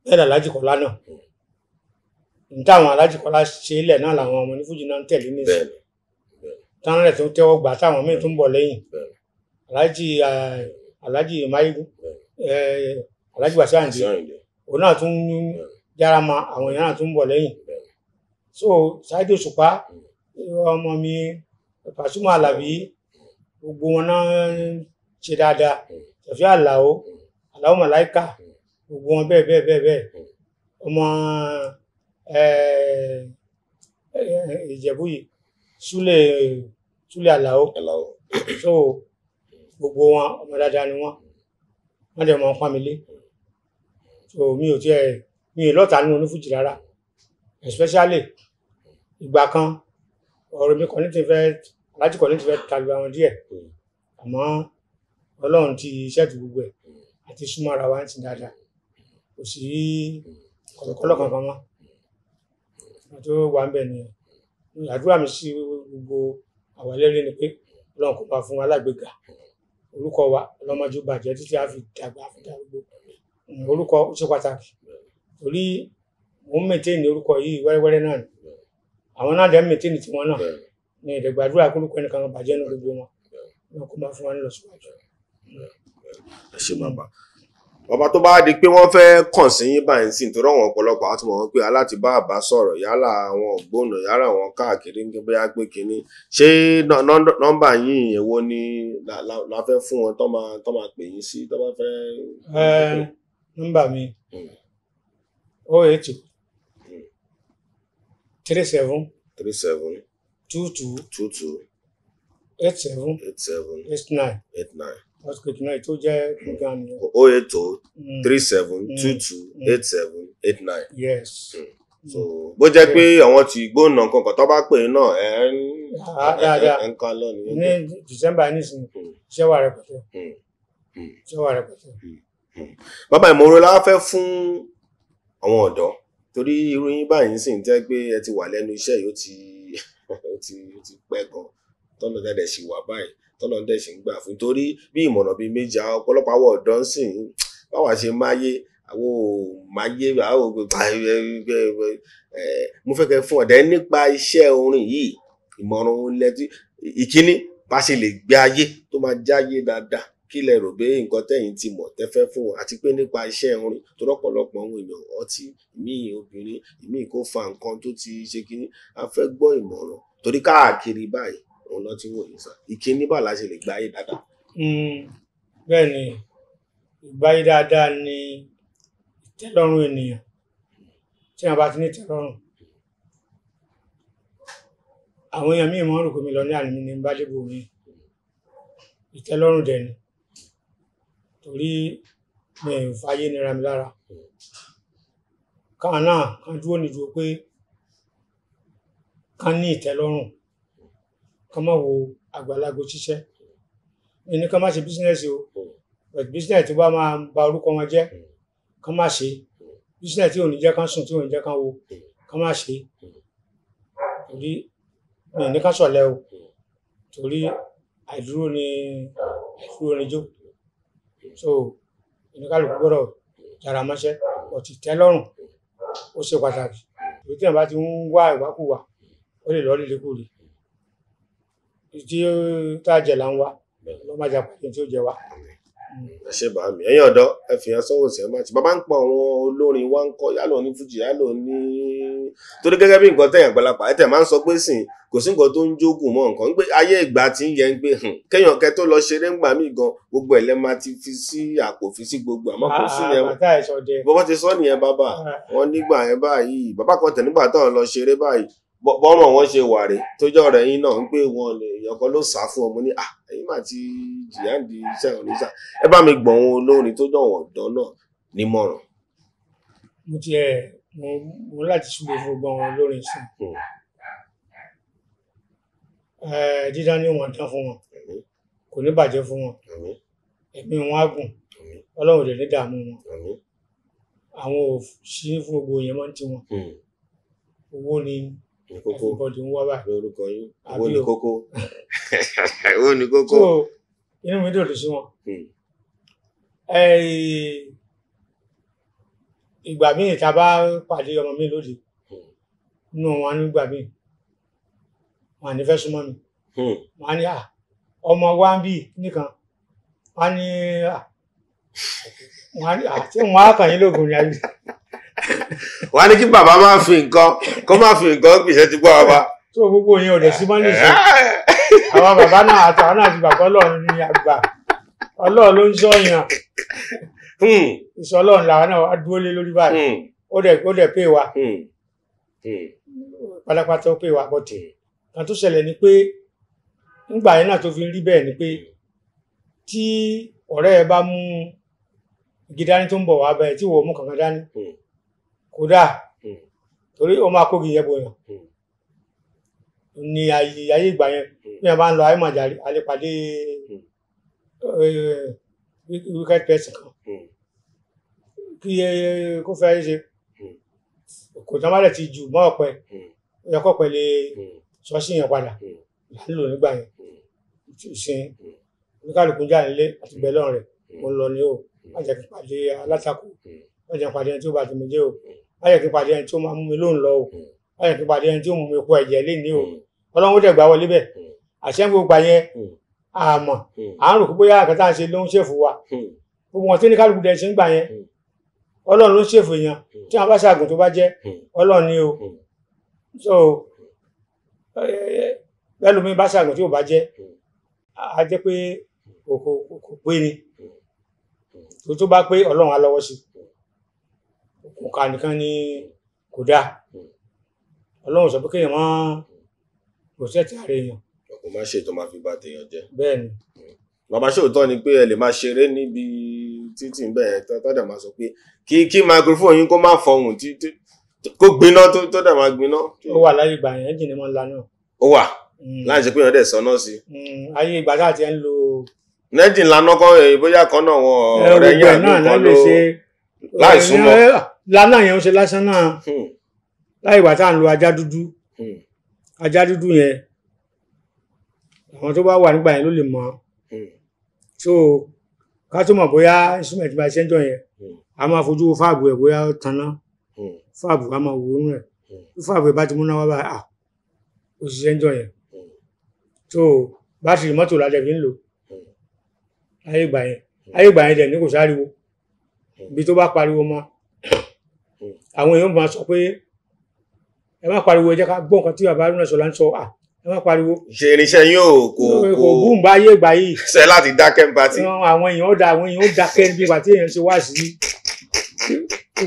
bẹ́ẹ̀ Alhaji Kọ́lá náà níta àwọn Alhaji Kọ́lá ṣe ilẹ̀ náà làwọn ọmọ ní fújì náà ń tẹ̀lé ní ìsìn táwọn rẹ̀ tó ń tẹ́wọ́ gbà táwọn míì tó ń bọ̀ lẹ́yìn Alhaji Mayigun Alhaji Wasiu Ayinde òun náà tún jára ma àwọn èèyàn náà tún ń bọ̀ lẹ́yìn so Saheed Òṣùpá ọmọ mi Pasuma Alabi gbogbo wọn náà ṣe dáadáa Tẹ̀fí Àlàó Màláíkà gbogbo wọn bẹ́ẹ̀ ọmọ Ìjẹ̀bú yìí Súlẹ̀ Àlàó so gbogbo wọn ọmọ dáadáa ni wọ́n dẹ̀ mọ́ pàmílé so mi ò lọ́ta nínú onífújì rárá especially ìgbà kan ọ̀rọ̀ mi Alhaji Kollington fẹ́ tàlù àwọn díẹ̀ àmọ́ Ọlọ́run ti ṣẹ́ẹ̀tù gbogbo ẹ̀ àti súnmọ́ ara wa ń ti dáadáa kò sí kọ̀lọ̀kọ̀lọ̀ kankan mọ́ tó wà ń bẹ̀ nìyẹn àdúrà mi sí gbogbo àwọn ẹlẹ́rìí ni pé Ọlọ́run kó bá fún wa lágbègà orúkọ wa ọlọ́mọdé bàjẹ́ títí a fi dàgbà fi dàgbò orúkọ ó ṣe pàtàkì torí mo ń mẹ̀tẹ́ẹ̀nì orúkọ yìí wẹ́rẹ́wẹ́rẹ́ náà àwọn náà dẹ̀ ń mẹ̀tẹ́ẹ̀nì tiwọn náà ní ìdẹ̀gbàdúrà kórúkọ ẹnìkan bàjẹ́ ní gbogbo wọn kó máa fún wa nílọ síwájú. ẹ ṣe bàbá tó bá di pé wọ́n fẹ́ kàn sí yín báyìí sí nítorí àwọn ọ̀pọ̀lọpọ̀ àwọn tí wọ́n pé aláti bá àbá sọ̀rọ̀ yálà àwọn ògbónà yálà àwọn káàkiri ń bóyá pé kínní ṣé nọ́mbà yín èwo ni la fẹ́ fún wọn tó máa pè yín sí tó bá fẹ́. nọ́mbà mi 082 37 22 87 89 89 tó jẹ́ nǹkan ni. 080 37 22 87 89. Yes. So bó jẹ́ pé àwọn tí gbóná kankan tó bá pè náà ẹ̀ ń ká lọ nìyẹn. ní December nísìnyí iṣẹ́ wà rẹpẹtẹ. Bàbá ìmọ̀ràn la fẹ́ fún àwọn ọ̀dọ́ torí irú yín báyìí sì ń tẹ́ pé ẹ ti wà lẹ́nu iṣẹ́ yìí ó ti pẹ́ gan tọ́nà tẹ́lẹ̀ sì wà báyìí tọ́nà tẹ́lẹ̀ sì ń gbà fún torí bí ìmọ̀ràn bíi méjì àwọn ọ̀pọ̀lọpọ̀ àwọn ọ̀dọ́ ń sìn báwa ṣe máyé àwọn mo fẹ́ kẹ́ fún ọ̀dẹ́ nípa iṣẹ́ orin yìí ìmọ̀ràn lẹ́tí ìkíní bá ṣe lè gbé ayé tó máa jáyé dáadáa kí lẹ rò pé nǹkan tẹ́yìn ti mọ̀ tẹ́fẹ́ fún wọn àti pé nípa iṣẹ́ orin tó rọ́pọ̀lọpọ̀ àwọn èèyàn ọtí ìmíì obìnrin ìmíì kó fa nǹkan tó ti ṣe kíní a fẹ́ gbọ́ ìmọ̀ràn torí káàkiri báyìí òun lọ ti wò yín sá ìkíní bá la ṣe lè gbáyé dáadáa. bẹ́ẹ̀ ni ìgbáyé dáadáa ni ìtẹ́lọ́rùn ènìyàn tí wọ́n bá ti ní ìtẹ́lọ́rùn àwọn èèyàn míì máa ń rò pé mi lọ ní àlùmí ní bá débò mi ìtẹ́lọ́rùn dẹ̀ ni torí mi ò fàyè nira mi lára káwọn náà kan dúró nídúró pé ká ní ìtẹ́lọ́rùn ká má wo àgbàlagbò ṣiṣẹ́ ẹni ká má ṣe bísínẹ́sì o but bísínẹ́sì tó bá máa ba orúkọ wọn jẹ́ ká má ṣe bísínẹ́sì tí ò ní jẹ́ ká sùn tí ò ní jẹ́ ká wo ká má ṣe torí mi ní ká ṣọ̀lẹ o torí àìdúró ni jó so oníkálukú gbọ́dọ̀ jára mọ́ṣẹ́ ọ̀tí tẹ́lọ́rùn ó ṣe pàtàkì torí tí èèyàn bá ti ń wá ìwákùwà ó lè lọ líle kúrè tí tá a jẹ là ń wá lọ́ máa jà pàdé tí ó jẹ wá. ẹ ṣe bá mi ẹ̀yin ọ̀dọ́ ẹ fi hàn sọ́wọ́ sí ẹ má ti bàbá ń pa àwọn olórin wa ń kọ yálò ní fújì yálò ní torí gẹ́gẹ́ bí nǹkan tẹ̀yàn àgbàlagbà ẹ tẹ̀ máa ń sọ pé sìn kò sí nǹkan tó ń jókòó mọ́ nǹkan pé ayé ìgbà tí ń yẹ ń pé kéèyàn kẹ tó lọ ṣeré ńgbà míì gan gbogbo ẹ̀ lẹ́ máa ti fi sí àpò fi sí gbogbo àmọ́ kò sí yẹn bọ́bọ́ ti sọ nìyẹn bàbá wọn nígbà yẹn báyìí bàbá kan tẹ̀ nígbà tó lọ ṣeré báyìí bọ́mọ̀ wọn ṣe wà rè tó jọ rẹ̀ yín náà ń pé wọn lè yọkọ ló sá fún ọmọ ní ẹ̀yin mà ti jìyà ń di iṣẹ́ oníṣà ẹ bá mi gbọ̀n wọn olórin tó jọ wọn ọ̀dọ́ náà nímọ̀ràn. mo láti súnlé fún gbọ̀n wọn olórin sí dídá ní wọn dán fún wọn kò ní bàjẹ́ fún wọn ẹ̀mí wọn á gùn ọlọ́run dẹ̀ ní dààmú wọn àwọn ò sí fún gbogbo yẹn mọ́ ti wọn owó ni everybody ń wá báyìí lórúkọ yín owó ní kókó owó ní kókó. so inú mi dòdò sí wọn ìgbà míì tá a bá pàdé ọmọ mi lóde nínú wọn nígbà míì wọn ní fẹ́ súnmọ́ mi wọn ní ọmọ wa ń bì nìkan wọn ní tí wọn á kàn yín lóògùn ní ayé. wà á ní kí bàbá máa fi nǹkan kó máa fi nǹkan gbèsè ti gbọ́ bàbá. tó gbogbo yẹn ò dẹ̀ sí mọ́lẹ̀ sí àwọn bàbá náà àtàwọn náà ti bàbá ọlọ́run ní àgbà ọlọ́run ló ń sọ̀yàn ìṣọ́ ọlọ́run làwọn náà wá dúró lé lórí báyìí ó dẹ̀ pè wá pátápátá ó pè wá bọ́tì kan tó ṣẹlẹ̀ ni pé nígbà yẹn náà tó fi rí bẹ́ẹ̀ ni pé tí ọ̀rẹ́ ẹ bá mú igi dání tó ń bọ̀ wá bẹ́ẹ̀ tí wọ́n mú kankan dání kódà torí ó máa kógi yẹ bóyá ní ayé ìgbà yẹn bí wọn bá ń lọ ayé màjàrí alẹ́pàdé wicked person kan kí kó fẹ́ ṣe kò tán bá dẹ̀ ti jù mọ́ ọ̀pẹ ó yẹ kó pẹ̀lẹ́ ṣọ́ọ̀ṣì yẹn padà nílò nígbà yẹn ìsìn oníkàlùkù jà nílé àti bẹ́lọ̀ rẹ̀ mo ń lọ ní o má jẹ́ kí n pàdé alátakò má jẹ́ kí n pàdé ẹni tí ó bá ti mi jẹ́ o má jẹ́ kí n pàdé ẹni tí ó máa mú mi lóun lọ o má jẹ́ kí n pàdé ẹni tí ó mú mi kó ẹ̀jẹ̀ lé ní o ọlọ́run dẹ̀ gbà wọlé bẹ̀ àṣẹ gbogbo yẹn àmọ́ à ń rò pé bóyá àkàtà ń ṣe ló ń ṣèfù wa gbogbo wọn tí oníkàlùkù dẹ̀ ṣe ń gbà yẹn ọlọ́run ló ń ṣèfù èèyàn tí wọn bá ṣàgùn tó bá jẹ́ ọlọ́run ni o so bẹ́lùmí bá ṣàgùn tí ò bá jẹ́ a jẹ́ pé kò pé ni tó bá pé ọlọ́run á lọ́wọ́ sí òkà nìkan ni kò dáa ọlọ́run sọ pé kéèyàn máa protect ara èèyàn kò má ṣe tó máa fi bà tèèyàn jẹ́. bẹ́ẹ̀ ni bàbá ṣòótọ́ ni pé ẹ lè máa ṣeré níbi títì ń bẹ̀rẹ̀ tó dẹ̀ máa sọ pé kí microphone yín kó má fọhùn kó gbiná tó dẹ̀ máa gbiná. ó wà láyé ìgbà yẹn ẹ́ńjìnì máa ń la náà. ó wà láì ṣe pé èèyàn dẹ̀ sọ náà sí. ayé ìgbà tá a ti ń lo. nẹ́ẹ̀jì ńlá kọ́ bóyá kan náà wọn ọ̀rẹ́ yẹn àbí kan ló láì súnmọ́. lánà yẹn ń ṣe lásán náà láì ìgbà tá à ń lo ajá dúdú yẹn àwọn tó bá wà nígbà yẹn ló lè mọ̀ so ká tó mọ̀ bóyá instrument bá ṣe ń jọ yẹn a máa fojú wo fáàbù ẹ̀ bóyá ó tanná fáàbù a máa wò ó nù ẹ̀ tó fáàbù ẹ̀ bá ti múná wá báyìí ó ṣiṣẹ́ ń jọ yẹn so bátìrì mọ́tò lálẹ́ fi ń lò ayé ìgbà yẹn dẹ̀ ní kò sáriwo ibi tó bá pariwo mọ́ àwọn èèyàn máa sọ pé ẹ má pariwo ẹ jẹ́ ká gbọ́ nǹkan tí bàbá Haruna Ìṣọ̀lá ń sọ ẹ má pariwo. ṣe irinṣẹ́ yóò kò bùn bá ayé ìgbà yìí. ṣe láti dákẹ́ ń patí. àwọn èèyàn ó dákẹ́ bí ìgbà tí èèyàn ṣe wá sí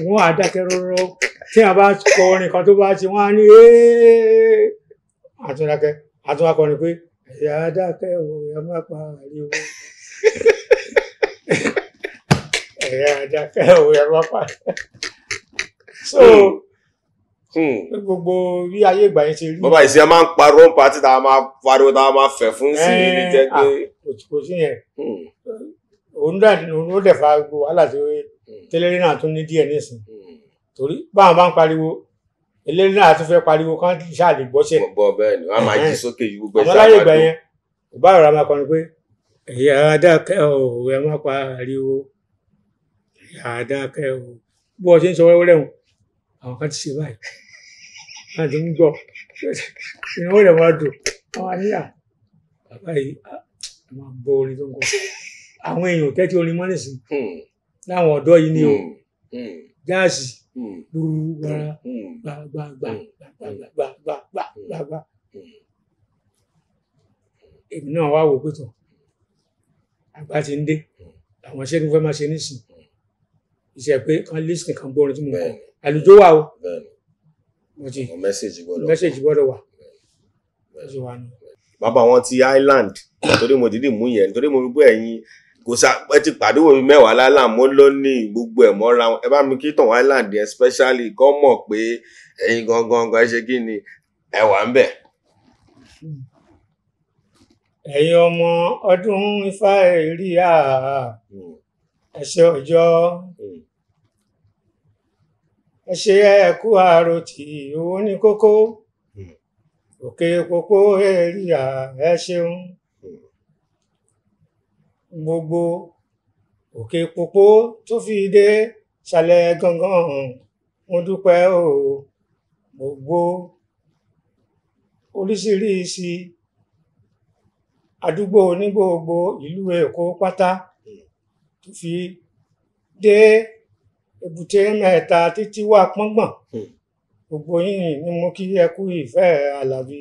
wọn á dákẹ́ rọ́rọ́ tí wọn bá kọ orin kan tó bá ṣe wọn á ní àtúndákẹ́ àtúnwákọrin pé ẹ̀yà dákẹ́ o ẹ má pariwo ẹ̀yà dákẹ́ o ẹ má pariwo. so gbogbo bí ayé ìgbà yẹn ṣe rí. bàbá ìsìn a máa ń parọ́ ń patí tá a máa pariwo tá a máa fẹ̀ fún sí ní jẹ́ pé. kò sí yẹn òun ló dẹ̀ fa gbogbo wàhálà tí tẹ́lẹ̀rí náà tún ní díẹ̀ nísìn torí báwọn bá ń pariwo eléré náà tún fẹ́ pariwo kán ṣáà lè gbọ́ṣẹ́. bọ́ bẹ́ẹ̀ ni wọ́n á máa jí sókè yìí gbogbo àmọ́ láyé ìgbà yẹn kò bá ọ̀rọ̀ máa kọrin pé ẹ̀yà adákẹ́ ò ẹ má pariwo ẹ̀yà adákẹ́ ò bó ọ ṣe ń sọ wẹ́wẹ́rẹ́ hùn àwọn kan ti ṣe báyìí láti ń gbọ́ ìnáwó rẹ̀ máa dùn àwọn àníyà bàbá yìí máa gbọ́ orin tó ń kọ àwọn èèyàn tẹ́tí orin mọ́ nìsín láwọn ọ̀dọ́ yìí ni o jáàsì gbúrú gbàgbàgbàgbàgbàgbàgbàgbà èmi náà wá wò pé tọ̀ àgbà ti ń dé àwọn iṣẹ́ tó fẹ́ máa ṣe nísìn iṣẹ́ pé kan lísìn kan gbọ́ orin tí mo kọ àlùjọ wà o mẹ́sẹ̀jì gbọ́dọ̀ wà. bàbá wọn ti Island torí mo dìídì mú yẹn nítorí mo rí pé ẹ̀yin kò sá ẹ ti pàdéwò mi mẹ́wàá lálà mo ló ní gbogbo ẹ̀ mọ́ra ẹ bá mi kí tàn Island especially kọ́ mọ̀ pé ẹ̀yin gangan ẹ ṣe kí ni ẹ wà ń bẹ̀. ẹ̀yin ọmọ ọdún Ifá Èrìà ẹ̀ṣẹ̀ ọjọ́ ẹ ṣe ẹ̀kú àròtì Owonikoko òkè pópó Èrìà ẹ ṣeun gbogbo òkè pópó tó fi dé ṣàlẹ̀ gangan mo dúpẹ́ o gbogbo oríṣiríṣi àdúgbò ní gbogbo ìlú Èkó pátá tó fi dé Èbúté Mẹ́ta títí wá Pọ́ngbọ̀n gbogbo yín ni mo kí ẹ kú ìfẹ́ Àlàbí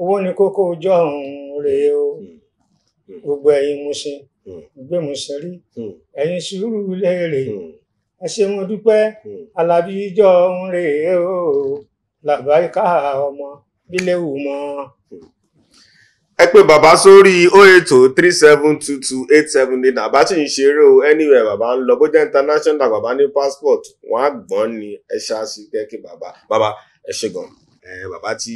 Owonikoko jọ̀hún rèé o gbogbo ẹ̀yin Mùṣín gbé Mùṣín rí ẹ̀yin Sùúrùlérè ẹ ṣé mo dúpẹ́ Àlàbí jọ̀hún rèé o làbáríkà ọmọ bíléwù mọ́. ẹ pé bàbá sórí 08037228789 àbá tí ń ṣeré o anywhere bàbá ń lọ bó jẹ́ international bàbá ní passport wọ́n á gbọ́n ni ẹ ṣáàṣì kẹ́kí bàbá ẹ ṣé gan bàbá ti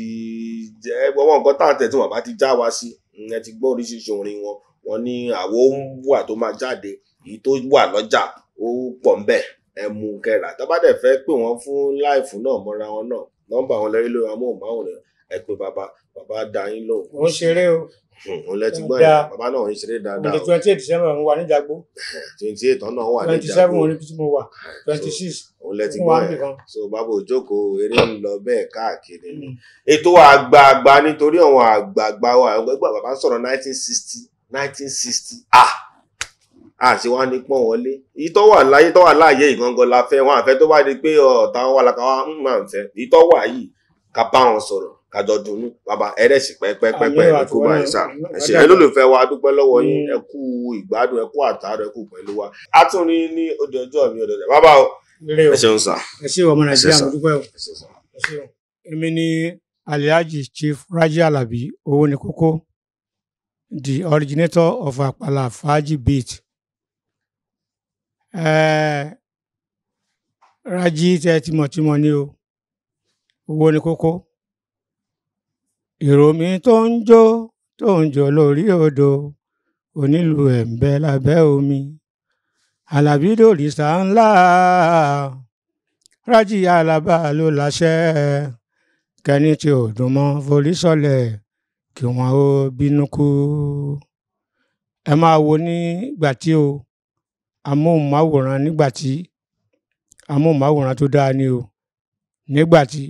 jẹ́ gbọ́wọ́ nǹkan tá à ń tẹ̀ tí bàbá ti já wa sí ẹ ti gbọ́ oríṣiríṣi orin wọn ní àwo wà tó máa jáde èyí tó wà lọ́jà ó pọ̀ ńbẹ̀ ẹ mú kẹ́rà tó bá dẹ̀ fẹ́ pè wọ́n fún láìfù náà mọ́ra wọn náà nọ́mbà wọn lẹ́rí lórí amóhùnmáwòrán ẹ pé bàbá dá yín lóhùn. ó ń ṣeré o. òun lẹ ti gbọ́ yẹn bàbá náà ń ṣeré dáadáa. 28 December mo wà ní Jagbo. 28 náà wà ní Jagbo. 27 oníbi tí mo wà 26. òun lẹ ti gbọ́ yẹn so bàbá òjókòó eré ń lọ bẹ́ẹ̀ káàkiri ni. ètò àgbààgbà nítorí àwọn àgbààgbà wa ẹgbẹ́ bàbá sọ̀rọ̀ 1960 àti wá ní pọ́n wọlé èyí tó wà láàyè ìgangan la fẹ́ wọn àfẹ́ tó bá di pé ọ̀tá wọn wà lákàwá máa ń fẹ́ èyí tó wà yìí ká bá wọn sọ̀rọ̀ kájọ dùnú bàbá ẹrẹsì pẹpẹpẹpẹ ẹkú báyìí sá ẹsẹ olólùfẹ́ wa dúpẹ́ lọ́wọ́ yín ẹkú ìgbádùn ẹkú àtàrà ẹkú pẹ̀lú wa a tún rí ní òde ọjọ́ mi ọdọdẹ bàbá o ẹ ṣeun sá. ẹ ṣé ọmọ Nàìjíríà mo dúpẹ́ o èmi ni Alhaji Chief Raji Owonikoko the originator of Apala Fàájì beat. Raji tẹ tìmọ̀tìmọ̀ ni o Owonikoko èrò mi tó ń jó lórí odò onílù ẹ̀ ń bẹ lábẹ́ omi Àlàbí dòrìṣà ńlá Raji Alaba ló láṣẹ kẹ́ni tí ò dùn mọ́ forí sọlẹ̀ kí wọ́n ó bínú kú ẹ máa wo nígbà tí o amóhùnmáwòrán nígbà tí amóhùnmáwòrán tó dáa ni o nígbà tí.